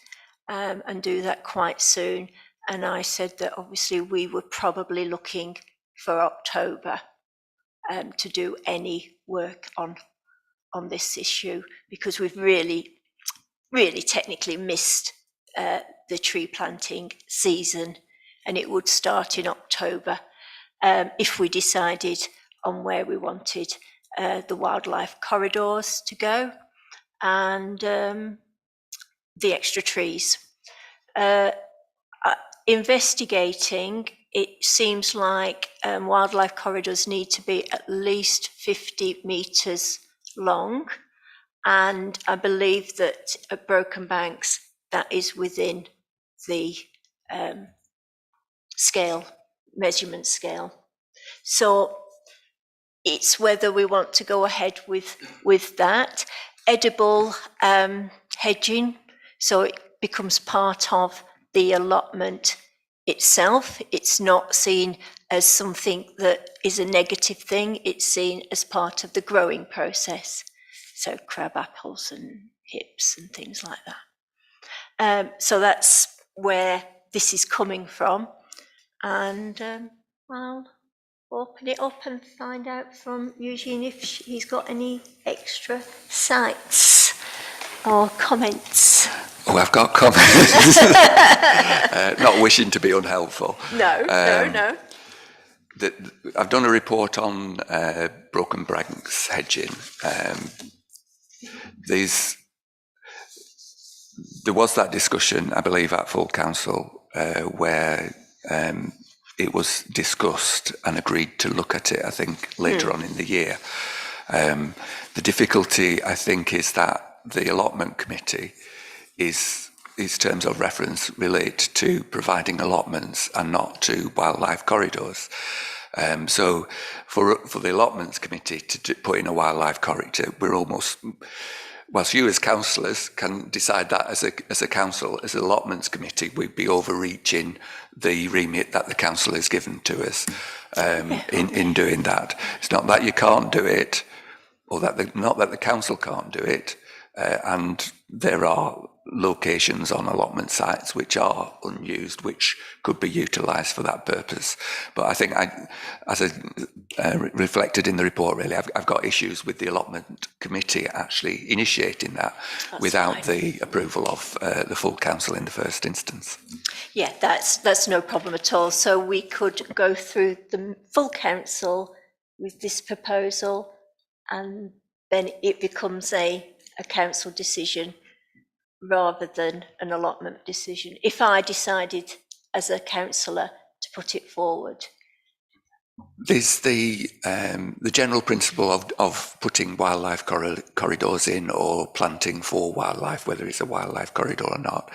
[SPEAKER 1] and do that quite soon. And I said that obviously we were probably looking for October to do any work on this issue, because we've really technically missed the tree planting season, and it would start in October if we decided on where we wanted the wildlife corridors to go and the extra trees. Investigating, it seems like wildlife corridors need to be at least 50 metres long, and I believe that at Broken Banks that is within the measurement scale. So it's whether we want to go ahead with that. Edible hedging, so it becomes part of the allotment itself. It's not seen as something that is a negative thing, it's seen as part of the growing process. So crab apples and hips and things like that. So that's where this is coming from. And I'll open it up and find out from Eugene if he's got any extra sights or comments.
[SPEAKER 3] Oh, I've got comments. Not wishing to be unhelpful.
[SPEAKER 1] No.
[SPEAKER 3] I've done a report on Broken Banks hedging. There was that discussion, I believe, at full council where it was discussed and agreed to look at it, I think, later on in the year. The difficulty, I think, is that the allotment committee its terms of reference relate to providing allotments and not to wildlife corridors. So for the allotments committee to put in a wildlife corridor, we're almost, whilst you as councillors can decide that as a council, as allotments committee, we'd be overreaching the remit that the council has given to us in doing that. It's not that you can't do it, or not that the council can't do it, and there are locations on allotment sites which are unused, which could be utilised for that purpose. But I think, as I reflected in the report, really, I've got issues with the allotment committee actually initiating that without the approval of the full council in the first instance.
[SPEAKER 1] Yeah, that's no problem at all. So we could go through the full council with this proposal, and then it becomes a council decision rather than an allotment decision, if I decided as a councillor to put it forward.
[SPEAKER 3] There's the general principle of putting wildlife corridors in or planting for wildlife, whether it's a wildlife corridor or not.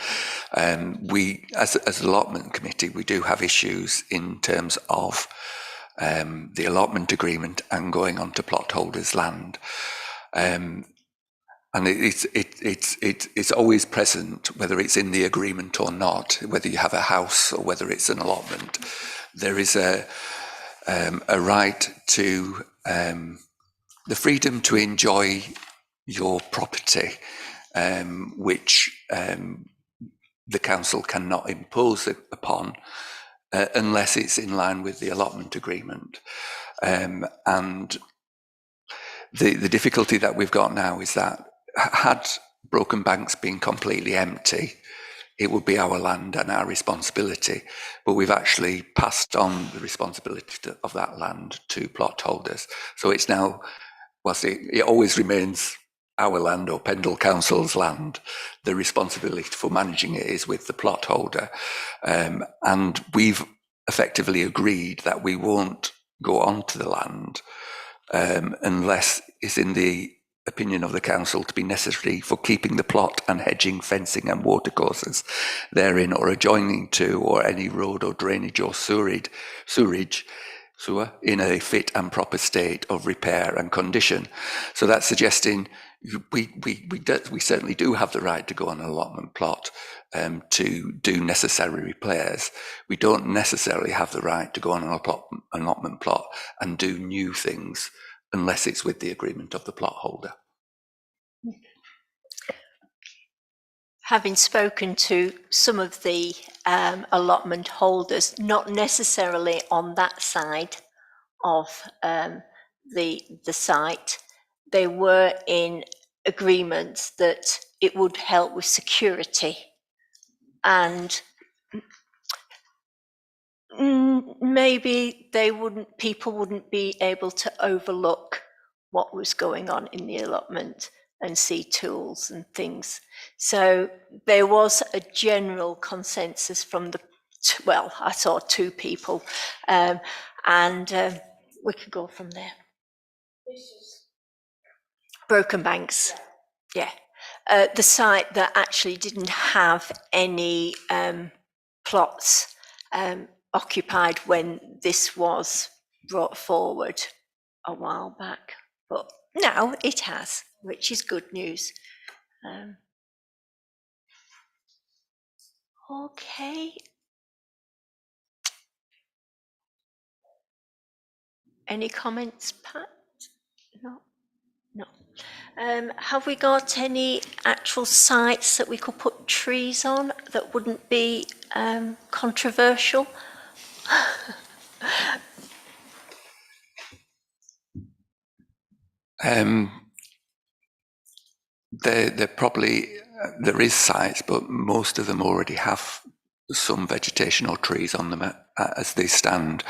[SPEAKER 3] We, as an allotment committee, we do have issues in terms of the allotment agreement and going onto plot holders' land. And it's always present, whether it's in the agreement or not, whether you have a house or whether it's an allotment. There is a right to the freedom to enjoy your property, which the council cannot impose it upon unless it's in line with the allotment agreement. And the difficulty that we've got now is that had Broken Banks been completely empty, it would be our land and our responsibility. But we've actually passed on the responsibility of that land to plot holders. So it's now, whilst it always remains our land or Pendle Council's land, the responsibility for managing it is with the plot holder. And we've effectively agreed that we won't go onto the land unless it's in the opinion of the council to be necessary for keeping the plot and hedging, fencing and watercourses therein or adjoining to, or any road or drainage or sewer in a fit and proper state of repair and condition. So that's suggesting we certainly do have the right to go on an allotment plot to do necessary repairs. We don't necessarily have the right to go on an allotment plot and do new things unless it's with the agreement of the plot holder.
[SPEAKER 1] Having spoken to some of the allotment holders, not necessarily on that side of the site, they were in agreement that it would help with security, and maybe people wouldn't be able to overlook what was going on in the allotment and see tools and things. So there was a general consensus from I saw two people, and we could go from there. Broken Banks, yeah. The site that actually didn't have any plots occupied when this was brought forward a while back, but now it has, which is good news. Okay. Any comments, Pat? No. Have we got any actual sites that we could put trees on that wouldn't be controversial?
[SPEAKER 3] There is sites, but most of them already have some vegetation or trees on them as they stand.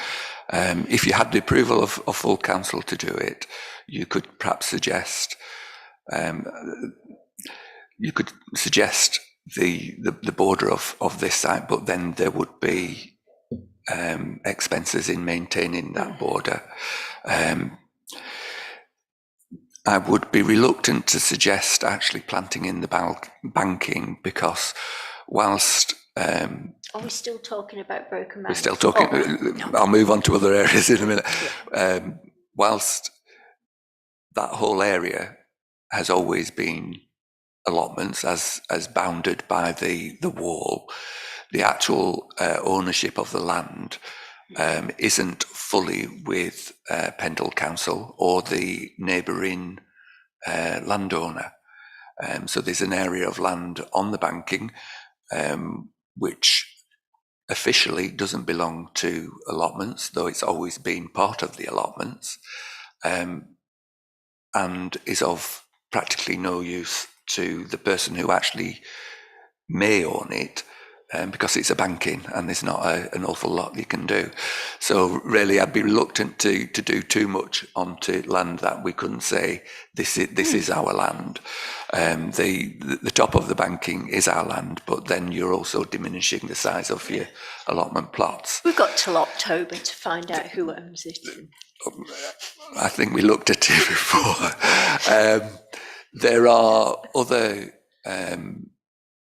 [SPEAKER 3] If you had the approval of full council to do it, you could perhaps suggest the border of this site, but then there would be expenses in maintaining that border. I would be reluctant to suggest actually planting in the banking, because whilst
[SPEAKER 1] Are we still talking about Broken Banks?
[SPEAKER 3] we're still talking,
[SPEAKER 1] No.
[SPEAKER 3] I'll move on to other areas in a minute.
[SPEAKER 1] Yeah.
[SPEAKER 3] Whilst that whole area has always been allotments as bounded by the wall, the actual ownership of the land isn't fully with Pendle Council or the neighbouring landowner. So there's an area of land on the banking which officially doesn't belong to allotments, though it's always been part of the allotments, and is of practically no use to the person who actually may own it, because it's a banking and there's not an awful lot you can do. So really I'd be reluctant to do too much onto land that we couldn't say this is our land. The top of the banking is our land, but then you're also diminishing the size of your allotment plots.
[SPEAKER 1] We've got till October to find out who owns it.
[SPEAKER 3] I think we looked at it before. There are other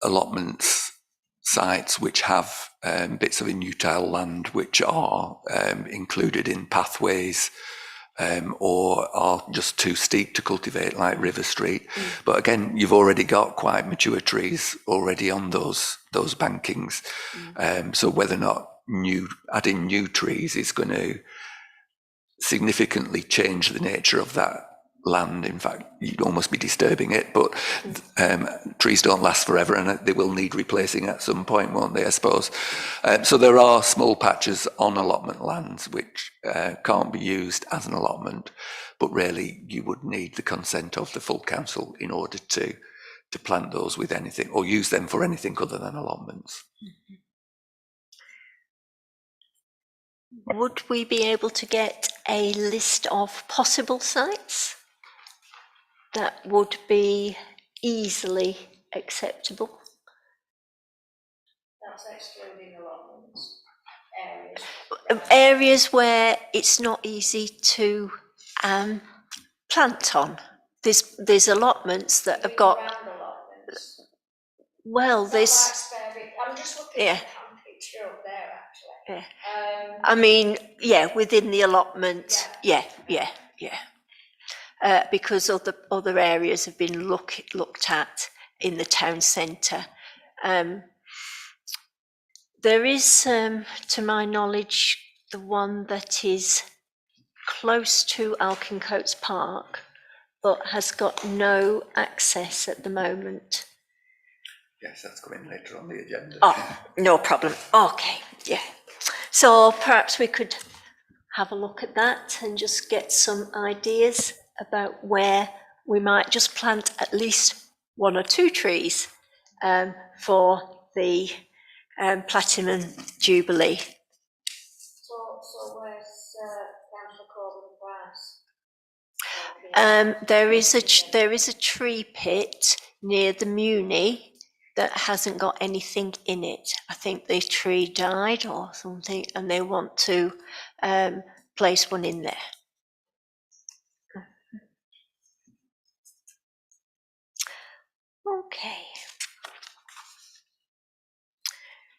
[SPEAKER 3] allotments sites which have bits of inutile land which are included in pathways or are just too steep to cultivate, like River Street. But again, you've already got quite mature trees already on those bankings. So whether or not adding new trees is going to significantly change the nature of that land. In fact, you'd almost be disturbing it, but trees don't last forever and they will need replacing at some point, won't they, I suppose. So there are small patches on allotment lands which can't be used as an allotment, but really you would need the consent of the full council in order to plant those with anything or use them for anything other than allotments.
[SPEAKER 1] Would we be able to get a list of possible sites? that would be easily acceptable?
[SPEAKER 4] That's excluding allotments, areas.
[SPEAKER 1] Areas where it's not easy to plant on. There's allotments that have got,
[SPEAKER 4] Round allotments.
[SPEAKER 1] well,
[SPEAKER 4] It's not
[SPEAKER 1] there's,
[SPEAKER 4] like spare bit. I'm just looking
[SPEAKER 1] yeah.
[SPEAKER 4] at the picture up there, actually.
[SPEAKER 1] Yeah. I mean, yeah, within the allotment, yeah. Because other areas have been looked at in the town centre. There is, to my knowledge, the one that is close to Alkincoats Park, but has got no access at the moment.
[SPEAKER 3] Yes, that's coming later on the agenda.
[SPEAKER 1] Oh, no problem. Okay, yeah. So perhaps we could have a look at that and just get some ideas about where we might just plant at least 1 or 2 trees for the Platinum Jubilee.
[SPEAKER 4] So where's Councillor Corbyn Price?
[SPEAKER 1] There is a tree pit near the Muni that hasn't got anything in it. I think the tree died or something, and they want to place one in there. Okay.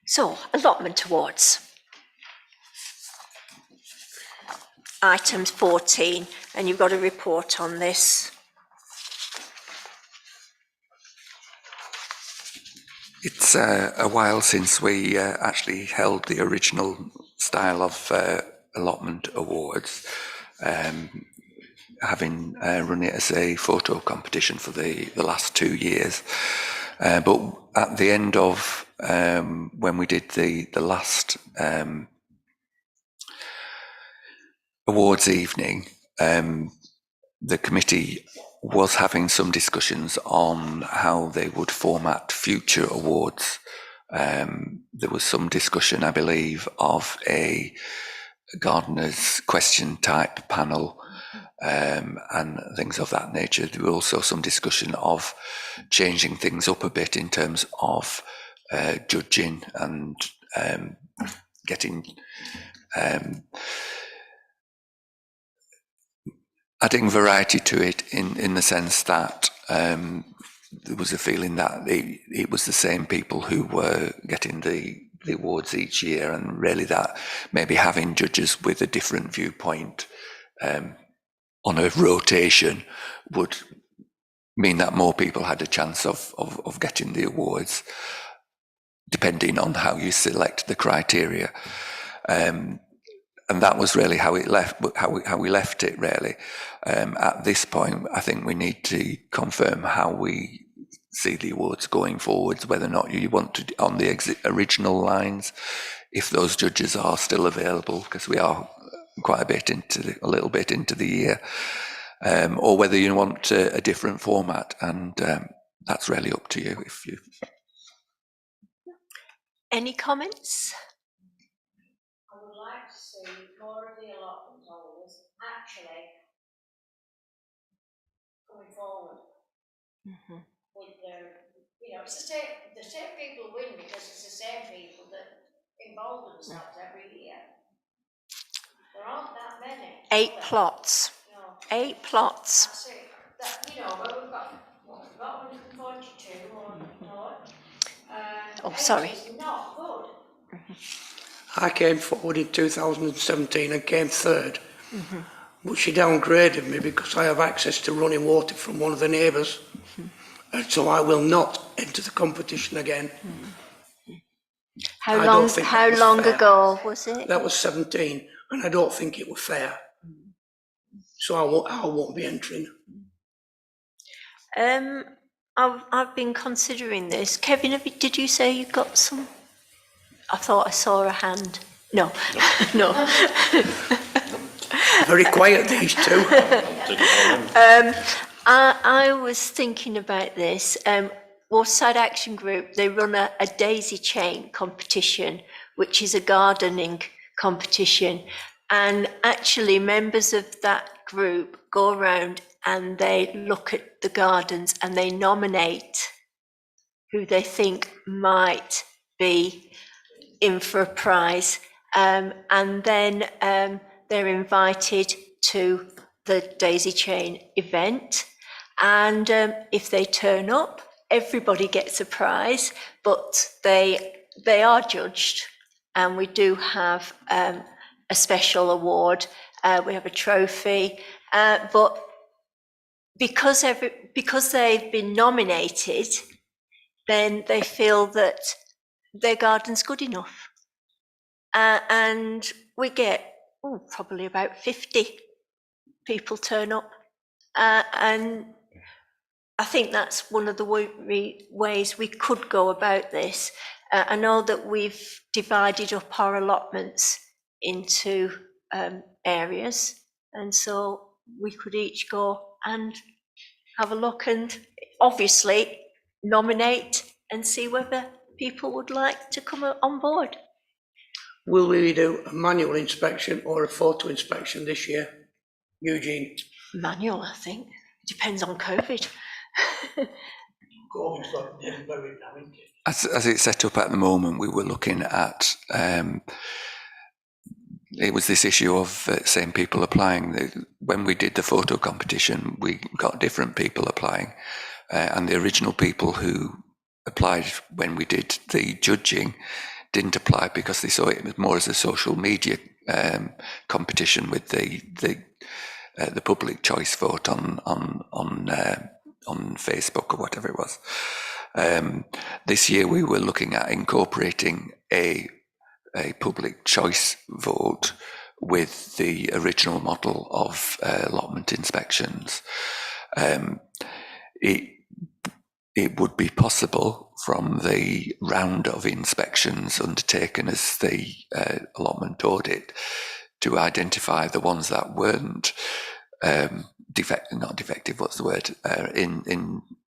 [SPEAKER 1] So, Allotment Awards. Items 14, and you've got a report on this.
[SPEAKER 3] It's a while since we actually held the original style of Allotment Awards, having run it as a photo competition for the last 2 years. But at the end of when we did the last awards evening, the committee was having some discussions on how they would format future awards. There was some discussion, I believe, of a gardener's question type panel and things of that nature. There was also some discussion of changing things up a bit in terms of judging and getting adding variety to it in the sense that there was a feeling that it was the same people who were getting the awards each year, and really that maybe having judges with a different viewpoint on a rotation would mean that more people had a chance of getting the awards, depending on how you select the criteria. And that was really how we left it, really. At this point, I think we need to confirm how we see the awards going forwards, whether or not you want to, on the original lines, if those judges are still available, because we are quite a little bit into the year, or whether you want a different format, and that's really up to you.
[SPEAKER 1] Any comments?
[SPEAKER 4] I would like to see more of the allotment holders actually coming forward with their, it's the same people win because it's the same people that involve themselves every year. There aren't that many.
[SPEAKER 1] 8 plots. No. 8 plots.
[SPEAKER 4] That's it. Where we've got 142 or
[SPEAKER 1] Oh, sorry.
[SPEAKER 4] It's not good.
[SPEAKER 2] I came forward in 2017 and came third, but she downgraded me because I have access to running water from one of the neighbours, and so I will not enter the competition again.
[SPEAKER 1] How long ago was it?
[SPEAKER 2] That was 17, and I don't think it was fair. So I won't be entering.
[SPEAKER 1] I've been considering this. Kevin, did you say you got some? I thought I saw a hand. No, no.
[SPEAKER 2] Very quiet, these two.
[SPEAKER 1] I was thinking about this. Waterside Action Group, they run a daisy chain competition, which is a gardening competition. And actually members of that group go around and they look at the gardens and they nominate who they think might be in for a prize, and then they're invited to the daisy chain event, and if they turn up, everybody gets a prize, but they are judged, and we do have a special award. We have a trophy, but because they've been nominated, then they feel that their garden's good enough. And we get probably about 50 people turn up. And I think that's one of the ways we could go about this. I know that we've divided up our allotments into areas, and so we could each go and have a look and obviously nominate and see whether people would like to come on board.
[SPEAKER 2] Will we do a manual inspection or a photo inspection this year, Eugene?
[SPEAKER 1] Manual, I think. Depends on COVID.
[SPEAKER 3] As it's set up at the moment, we were looking at, it was this issue of same people applying. When we did the photo competition, we got different people applying, and the original people who applied when we did the judging didn't apply because they saw it more as a social media competition with the public choice vote on Facebook or whatever it was. This year we were looking at incorporating a public choice vote with the original model of allotment inspections. It would be possible from the round of inspections undertaken as the allotment audit to identify the ones that weren't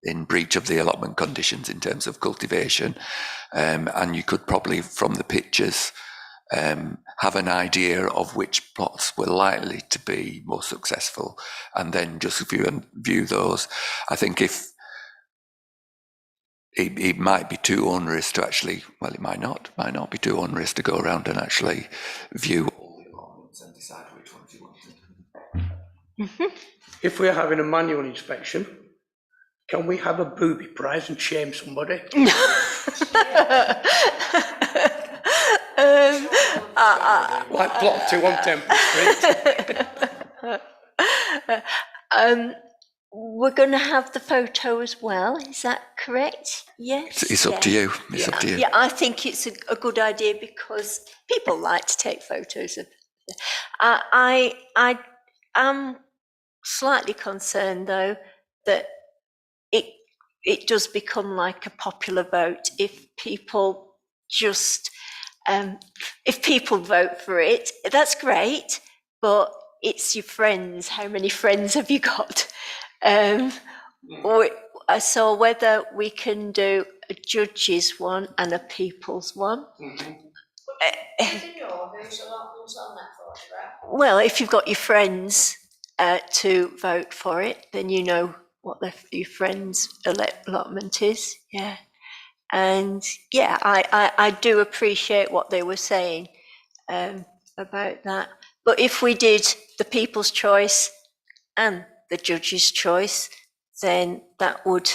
[SPEAKER 3] in breach of the allotment conditions in terms of cultivation, and you could probably from the pictures have an idea of which plots were likely to be more successful, and then just view those. I think if it might be too onerous to actually, well, it might not be too onerous to go around and actually view all the allotments and decide which ones you wanted.
[SPEAKER 2] If we're having a manual inspection, can we have a booby prize and shame somebody? Like plot 2 on Temple Street.
[SPEAKER 1] We're going to have the photo as well, is that correct? Yes.
[SPEAKER 3] It's up to you. It's up to you.
[SPEAKER 1] Yeah, I think it's a good idea because people like to take photos of. I am slightly concerned though that it does become like a popular vote if people just if people vote for it. That's great, but it's your friends. How many friends have you got? So whether we can do a judges one and a people's one. Well, if you've got your friends to vote for it, then you know what your friends' allotment is. Yeah, and yeah, I do appreciate what they were saying about that. But if we did the people's choice and the judge's choice, then that would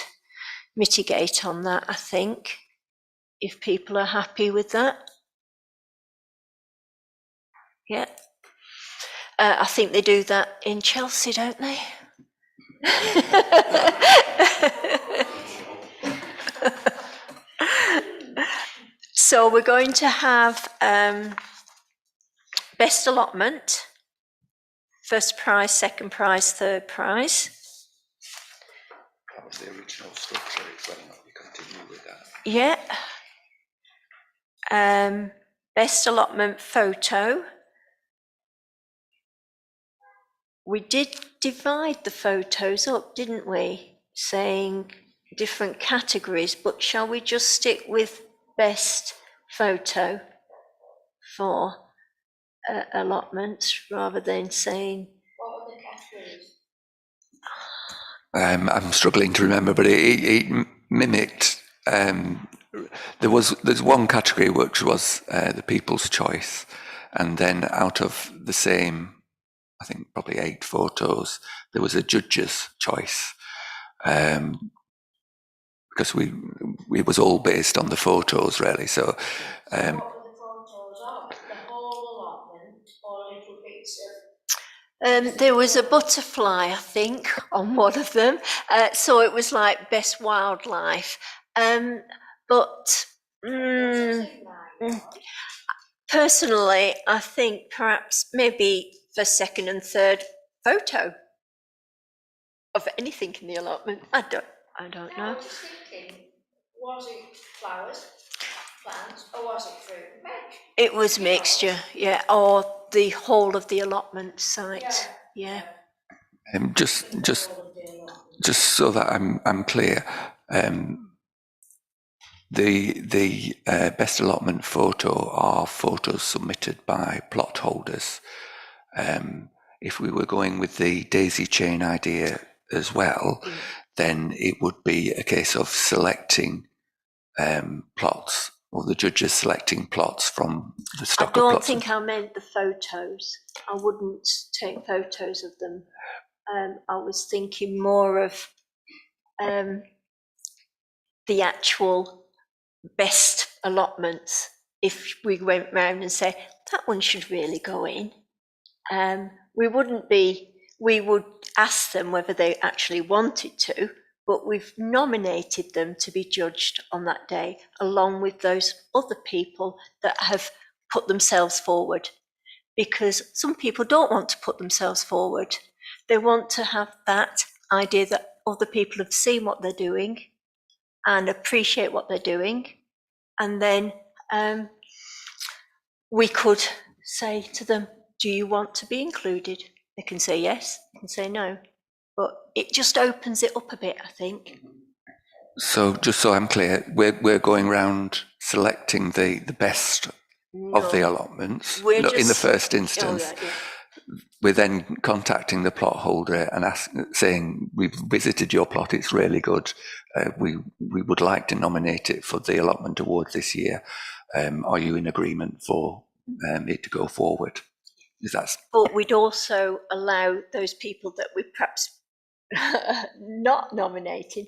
[SPEAKER 1] mitigate on that, I think, if people are happy with that. Yeah. I think they do that in Chelsea, don't they? So we're going to have best allotment, first prize, second prize, third prize.
[SPEAKER 3] That was the original structure, it's whether or not we continue with that.
[SPEAKER 1] Yeah. Best allotment photo. We did divide the photos up, didn't we? Saying different categories, but shall we just stick with best photo for allotments rather than saying... What were the categories?
[SPEAKER 3] I'm struggling to remember, but it mimicked. There's one category which was the people's choice, and then out of the same, I think probably 8 photos, there was a judge's choice, because it was all based on the photos really. So,
[SPEAKER 4] What were the photos of? The whole allotment or little bits of?
[SPEAKER 1] There was a butterfly, I think, on one of them. So it was like best wildlife. But personally, I think perhaps maybe the second and third photo of anything in the allotment. I don't know.
[SPEAKER 4] I was just thinking, was it flowers, plants, or was it fruit and veg?
[SPEAKER 1] It was mixture, yeah, or the whole of the allotment site. Yeah.
[SPEAKER 3] just so that I'm clear, the best allotment photo are photos submitted by plot holders. If we were going with the daisy chain idea as well, then it would be a case of selecting plots, or the judges selecting plots from the stock of plots. I
[SPEAKER 1] don't think I meant the photos. I wouldn't take photos of them. I was thinking more of the actual best allotments. If we went round and say, that one should really go in, we would ask them whether they actually wanted to, but we've nominated them to be judged on that day, along with those other people that have put themselves forward. Because some people don't want to put themselves forward. They want to have that idea that other people have seen what they're doing and appreciate what they're doing. And then we could say to them, do you want to be included? They can say yes, they can say no. But it just opens it up a bit, I think.
[SPEAKER 3] So just so I'm clear, we're going round selecting the best of the allotments in the first instance. We're then contacting the plot holder and saying, we've visited your plot, it's really good. We would like to nominate it for the Allotment Awards this year. Are you in agreement for it to go forward?
[SPEAKER 1] But we'd also allow those people that we perhaps not nominating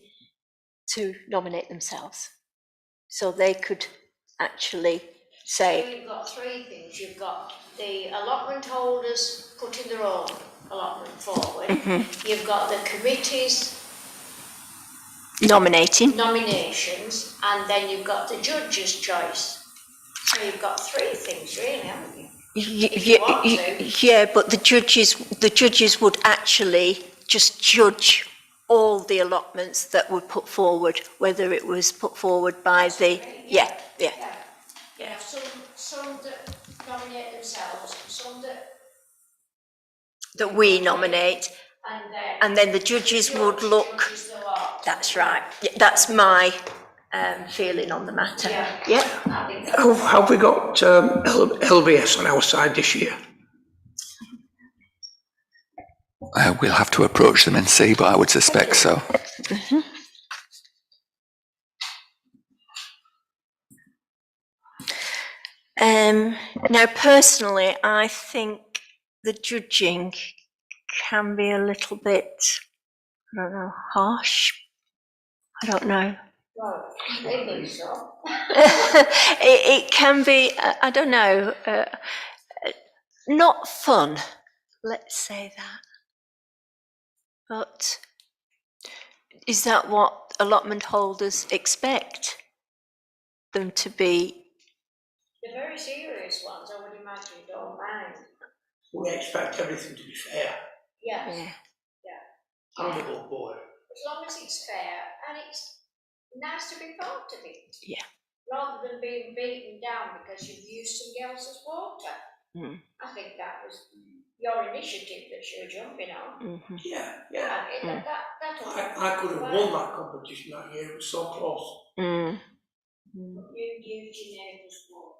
[SPEAKER 1] to nominate themselves. So they could actually say...
[SPEAKER 4] So you've got 3 things. You've got the allotment holders putting their own allotment forward. You've got the committees nominations, and then you've got the judge's choice. So you've got 3 things really, haven't you?
[SPEAKER 1] Yeah, but the judges would actually just judge all the allotments that were put forward, whether it was put forward by the... Yeah.
[SPEAKER 4] Some that nominate themselves, some
[SPEAKER 1] that we nominate, and then the judges would look... That's right. Yeah, that's my feeling on the matter. Yeah.
[SPEAKER 2] Have we got LBS on our side this year?
[SPEAKER 3] We'll have to approach them and see, but I would suspect so.
[SPEAKER 1] Now, personally, I think the judging can be a little bit, I don't know, harsh. I don't know.
[SPEAKER 4] Well, maybe so.
[SPEAKER 1] It can be, I don't know, not fun, let's say that. But is that what allotment holders expect them to be?
[SPEAKER 4] The very serious ones, I would imagine, don't mind.
[SPEAKER 2] We expect everything to be fair.
[SPEAKER 4] Yeah.
[SPEAKER 2] I'm on board.
[SPEAKER 4] As long as it's fair, and it's nice to be part of it.
[SPEAKER 1] Yeah.
[SPEAKER 4] Rather than being beaten down because you've used somebody else's water. I think that was your initiative that you were jumping on.
[SPEAKER 2] Yeah.
[SPEAKER 4] I
[SPEAKER 2] could have won that competition that year. It was so close.
[SPEAKER 4] You used your neighbour's water.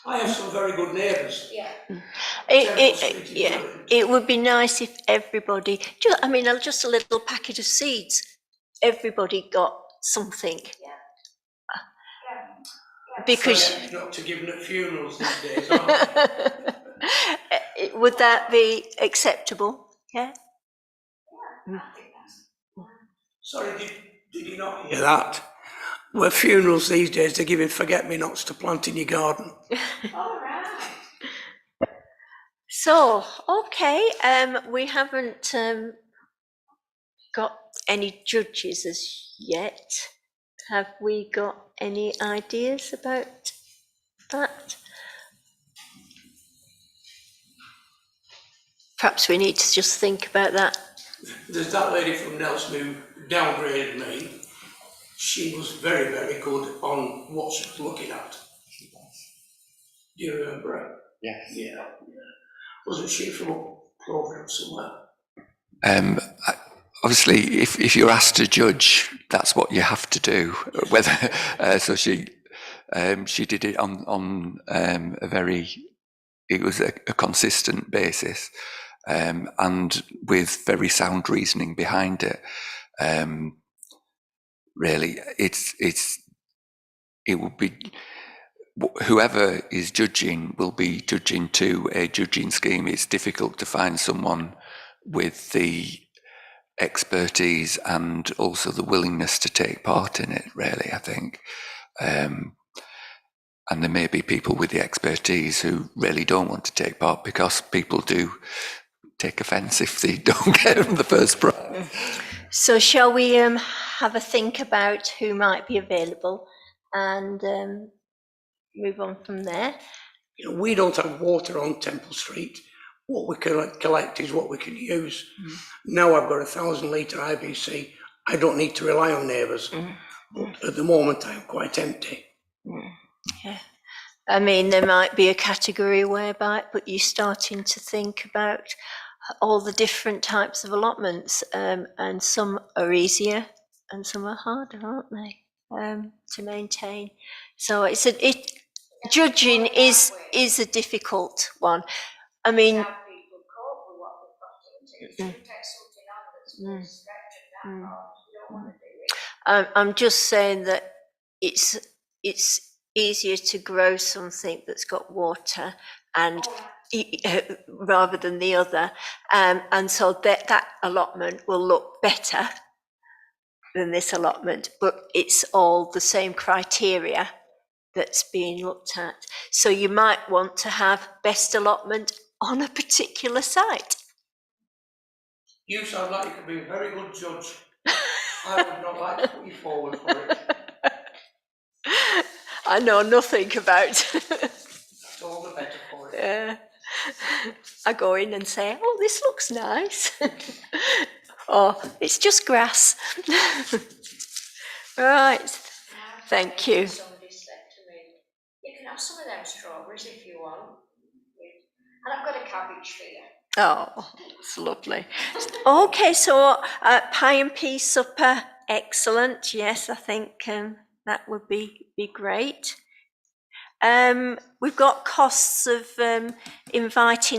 [SPEAKER 2] I have some very good neighbours.
[SPEAKER 1] It would be nice if everybody, just a little packet of seeds, everybody got something. Because
[SPEAKER 2] Sorry, not to give them at funerals these days, aren't they?
[SPEAKER 1] would that be acceptable? Yeah.
[SPEAKER 2] Sorry, did you not hear that? Where funerals these days, they're giving forget-me-nots to plant in your garden.
[SPEAKER 1] All right. So, okay, we haven't got any judges as yet. Have we got any ideas about that? Perhaps we need to just think about that.
[SPEAKER 2] There's that lady from Nelson who downgraded me. She was very, very good on what she was looking at. Do you remember her?
[SPEAKER 3] Yes.
[SPEAKER 2] Yeah. Wasn't she from a programme somewhere?
[SPEAKER 3] Obviously, if you're asked to judge, that's what you have to do. Whether so she did it on a very, it was a consistent basis, and with very sound reasoning behind it. Really, it will be, whoever is judging will be judging to a judging scheme. It's difficult to find someone with the expertise and also the willingness to take part in it, really, I think. And there may be people with the expertise who really don't want to take part, because people do take offence if they don't get them the first prize.
[SPEAKER 1] So shall we have a think about who might be available and move on from there?
[SPEAKER 2] You know, we don't have water on Temple Street. What we can collect is what we can use. Now I've got 1,000 litre IBC. I don't need to rely on neighbours. But at the moment, I'm quite empty.
[SPEAKER 1] Yeah. I mean, there might be a category whereby, but you're starting to think about all the different types of allotments, and some are easier and some are harder, aren't they, to maintain. So judging is a difficult one. I mean, I'm just saying that it's easier to grow something that's got water and rather than the other, and so that allotment will look better than this allotment, but it's all the same criteria that's being looked at. So you might want to have best allotment on a particular site.
[SPEAKER 2] You sound like you could be a very good judge. I would not like to put you forward for it.
[SPEAKER 1] I know nothing about.
[SPEAKER 2] That's all the better for it.
[SPEAKER 1] I go in and say, "Oh, this looks nice," or "It's just grass." Right. Thank you.
[SPEAKER 4] Somebody said to me, "You can have some of them strawberries if you want, and I've got a cabbage for you."
[SPEAKER 1] Oh, it's lovely. Okay, so pie and pea supper, excellent. Yes, I think that would be great. We've got costs of invite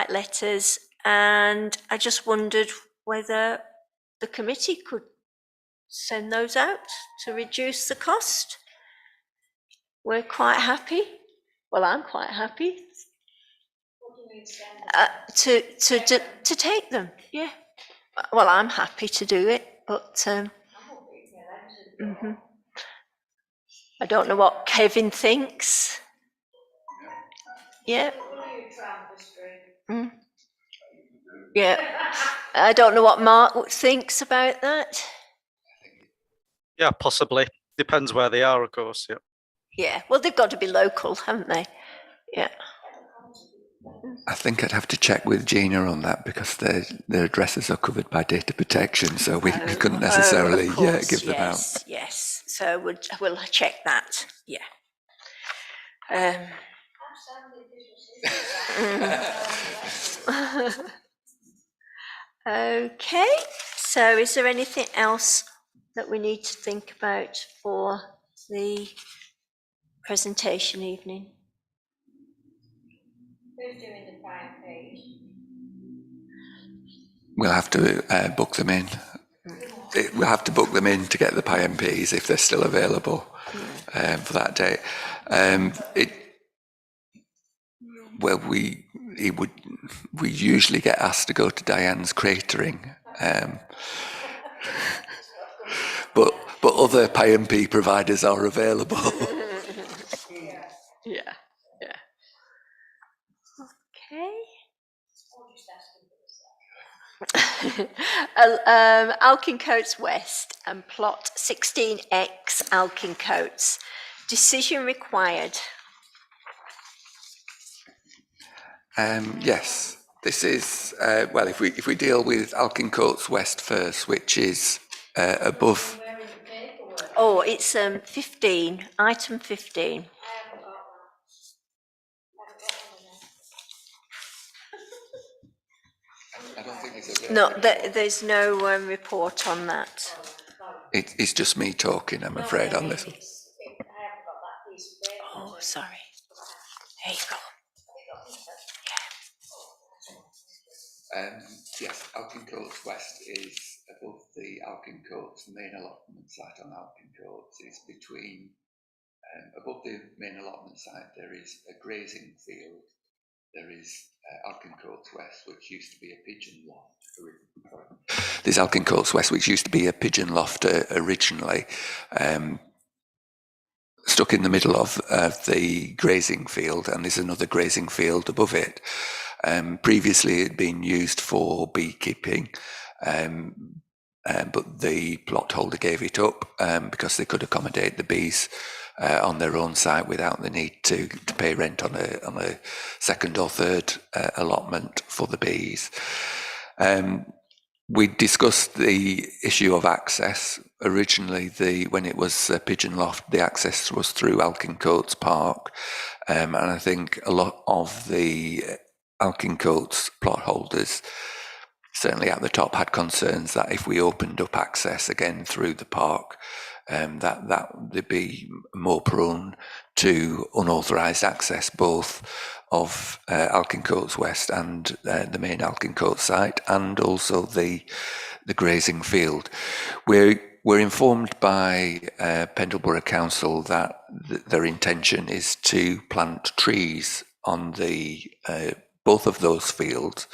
[SPEAKER 1] letters, and I just wondered whether the committee could send those out to reduce the cost. We're quite happy. Well, I'm quite happy. To take them, yeah. Well, I'm happy to do it, but I don't know what Kevin thinks. Yeah. Yeah. I don't know what Mark thinks about that.
[SPEAKER 6] Yeah, possibly. Depends where they are, of course. Yeah.
[SPEAKER 1] Yeah. Well, they've got to be local, haven't they? Yeah.
[SPEAKER 3] I think I'd have to check with Gina on that, because their addresses are covered by data protection, so we couldn't necessarily give them out.
[SPEAKER 1] Yes, so we'll check that. Yeah. Okay. So, is there anything else that we need to think about for the presentation evening?
[SPEAKER 4] Who's doing the PMPs?
[SPEAKER 3] We'll have to book them in. We'll have to book them in to get the PMPs if they're still available for that date. We usually get asked to go to Diane's cratering, but other PMP providers are available.
[SPEAKER 1] Yeah. Okay. Alkincoats West and plot 16X Alkincoats. Decision required.
[SPEAKER 3] Yes, this is well. If we deal with Alkincoats West first, which is above.
[SPEAKER 1] Oh, it's 15, item 15.
[SPEAKER 3] I don't think it's
[SPEAKER 1] No, there's no report on that.
[SPEAKER 3] It's just me talking, I'm afraid, on this one.
[SPEAKER 1] Oh, sorry. There you go.
[SPEAKER 3] Yes, Alkincoats West is above the Alkincoats main allotment site on Alkincoats. It's between, above the main allotment site, there is a grazing field. There is Alkincoats West, which used to be a pigeon loft. There's Alkincoats West, which used to be a pigeon loft originally, stuck in the middle of the grazing field, and there's another grazing field above it. Previously, it had been used for beekeeping, but the plot holder gave it up because they could accommodate the bees on their own site without the need to pay rent on a second or third allotment for the bees. We discussed the issue of access. Originally, when it was a pigeon loft, the access was through Alkincoats Park, and I think a lot of the Alkincoats plot holders, certainly at the top, had concerns that if we opened up access again through the park, that they'd be more prone to unauthorised access, both of Alkincoats West and the main Alkincoats site, and also the grazing field. We're informed by Pendleborough Council that their intention is to plant trees on the both of those fields,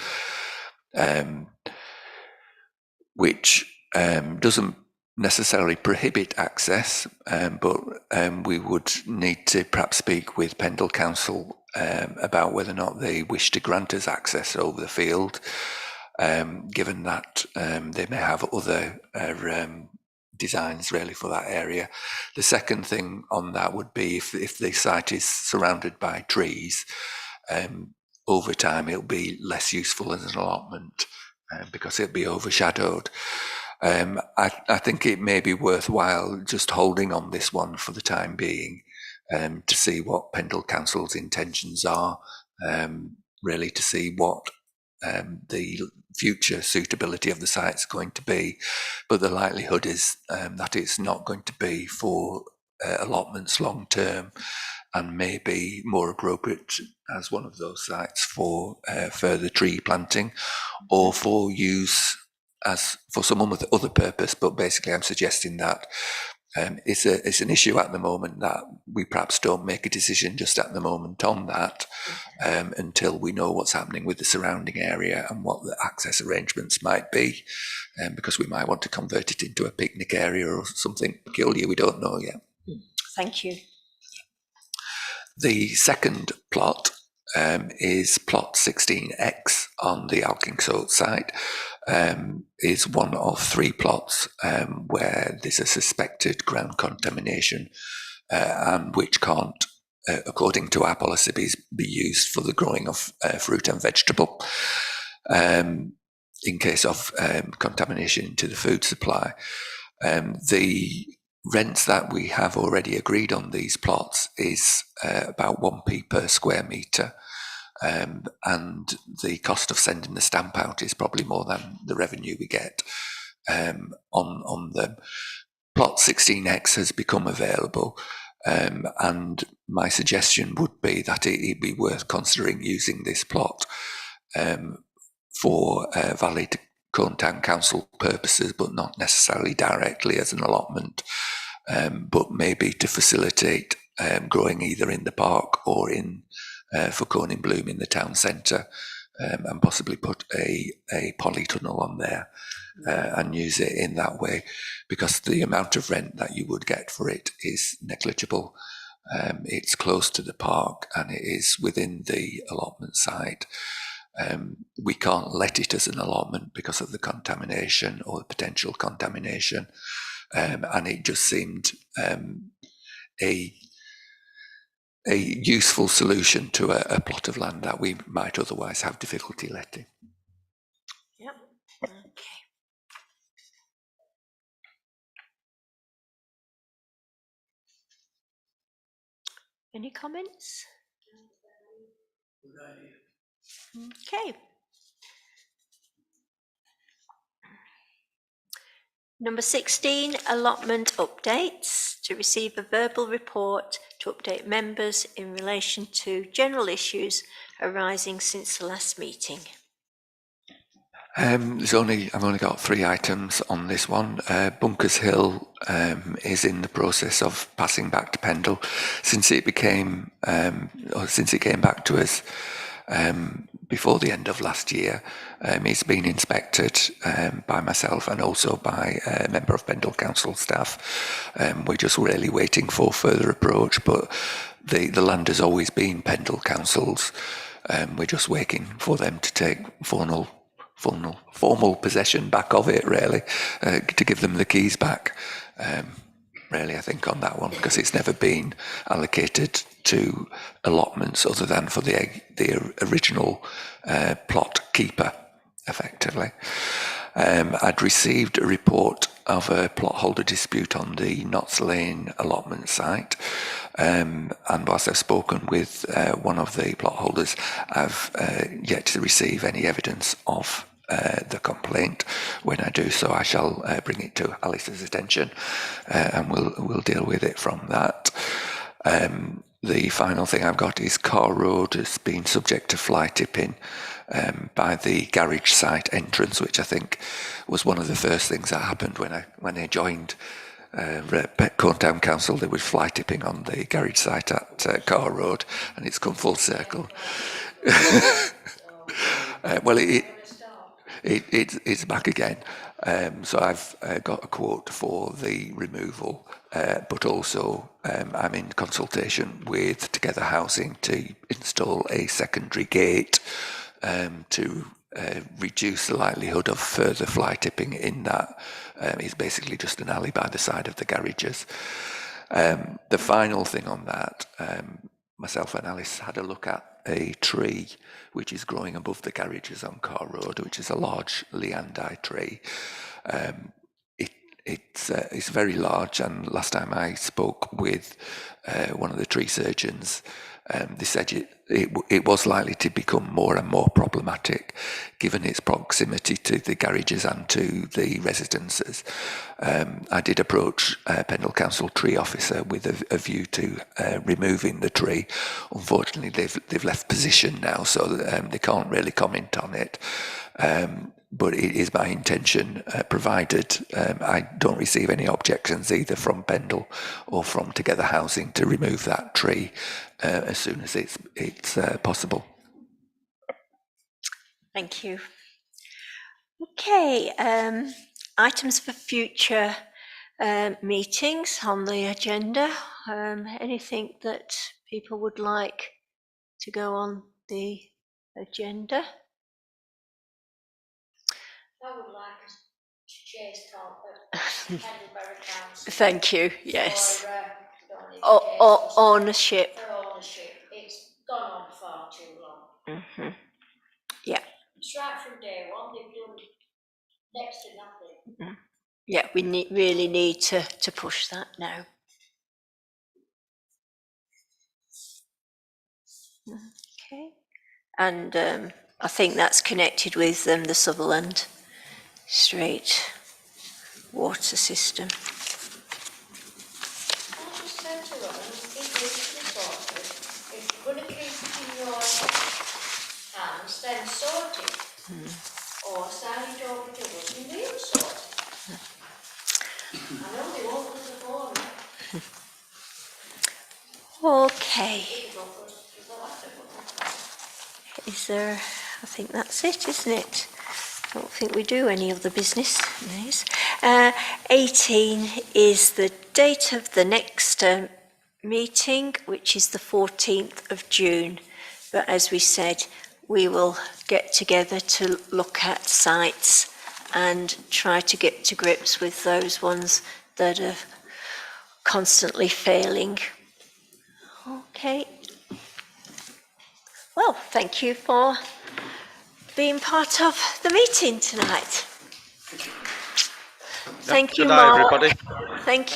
[SPEAKER 3] which doesn't necessarily prohibit access, but we would need to perhaps speak with Pendle Council about whether or not they wish to grant us access over the field, given that they may have other designs really for that area. The second thing on that would be if the site is surrounded by trees, over time it'll be less useful as an allotment because it'll be overshadowed. I think it may be worthwhile just holding on this one for the time being to see what Pendle Council's intentions are, really to see what the future suitability of the site is going to be. But the likelihood is that it's not going to be for allotments long term, and may be more appropriate as one of those sites for further tree planting or for use as for some other purpose. But basically I'm suggesting that it's an issue at the moment that we perhaps don't make a decision just at the moment on that until we know what's happening with the surrounding area and what the access arrangements might be, because we might want to convert it into a picnic area or something peculiar, we don't know yet.
[SPEAKER 1] Thank you.
[SPEAKER 3] The second plot is plot 16X on the Alkincoats site. Is one of three plots where there's a suspected ground contamination and which can't, according to our policy, be used for the growing of fruit and vegetable in case of contamination into the food supply. The rents that we have already agreed on these plots is about 1p per square metre. And the cost of sending the stamp out is probably more than the revenue we get on them. plot 16X has become available, and my suggestion would be that it'd be worth considering using this plot for valid Town Council purposes, but not necessarily directly as an allotment, but maybe to facilitate growing either in the park or in for corn in bloom in the town centre, and possibly put a polytunnel on there and use it in that way, because the amount of rent that you would get for it is negligible. It's close to the park and it is within the allotment site. We can't let it as an allotment because of the contamination or the potential contamination, and it just seemed a useful solution to a plot of land that we might otherwise have difficulty letting.
[SPEAKER 1] Yep. Okay. Any comments? Okay. Number 16, allotment updates. To receive a verbal report to update members in relation to general issues arising since the last meeting.
[SPEAKER 3] I've only got 3 items on this one. Bunkers Hill is in the process of passing back to Pendle since it came back to us before the end of last year. It's been inspected by myself and also by a member of Pendle Council staff. We're just really waiting for further approach, but the land has always been Pendle Council's. We're just waiting for them to take formal possession back of it, really, to give them the keys back. Really, I think on that one, because it's never been allocated to allotments other than for the original plot keeper, effectively. I'd received a report of a plot holder dispute on the Notts Lane allotment site, and whilst I've spoken with one of the plot holders, I've yet to receive any evidence of the complaint. When I do so, I shall bring it to Alice's attention, and we'll deal with it from that. The final thing I've got is Car Road has been subject to fly tipping by the garage site entrance, which I think was one of the first things that happened when I joined Town Council. There was fly tipping on the garage site at Car Road, and it's come full circle. Well, it's back again. So I've got a quote for the removal, but also I'm in consultation with Together Housing to install a secondary gate to reduce the likelihood of further fly tipping in that. It's basically just an alley by the side of the garages. The final thing on that, myself and Alice had a look at a tree which is growing above the garages on Car Road, which is a large liandi tree. It's very large, and last time I spoke with one of the tree surgeons, they said it was likely to become more and more problematic given its proximity to the garages and to the residences. I did approach Pendle Council tree officer with a view to removing the tree. Unfortunately, they've left position now, so they can't really comment on it. But it is my intention, provided I don't receive any objections either from Pendle or from Together Housing, to remove that tree as soon as it's possible.
[SPEAKER 1] Thank you. Okay, items for future meetings on the agenda. Anything that people would like to go on the agenda?
[SPEAKER 4] I would like us to chase talk at Pendlebury Council.
[SPEAKER 1] Thank you, yes.
[SPEAKER 4] For
[SPEAKER 1] Ownership.
[SPEAKER 4] It's gone on far too long.
[SPEAKER 1] Mm-hmm. Yeah.
[SPEAKER 4] It's right from day one, they've done next to nothing.
[SPEAKER 1] Mm-hmm. Yeah, we really need to push that now. Okay. And I think that's connected with the Sutherland Street water system.
[SPEAKER 4] said to them, it needs to be sorted. If you're going to keep it in your hands, then sort it. Or sign it over to us and we'll sort it. I know they won't put the phone.
[SPEAKER 1] Okay. Is there, I think that's it, isn't it? I don't think we do any other business. 18 is the date of the next meeting, which is the 14th of June. But as we said, we will get together to look at sites and try to get to grips with those ones that are constantly failing. Okay. Well, thank you for being part of the meeting tonight. Thank you,
[SPEAKER 6] Good night,
[SPEAKER 1] Mark.
[SPEAKER 6] everybody.
[SPEAKER 1] Thank you.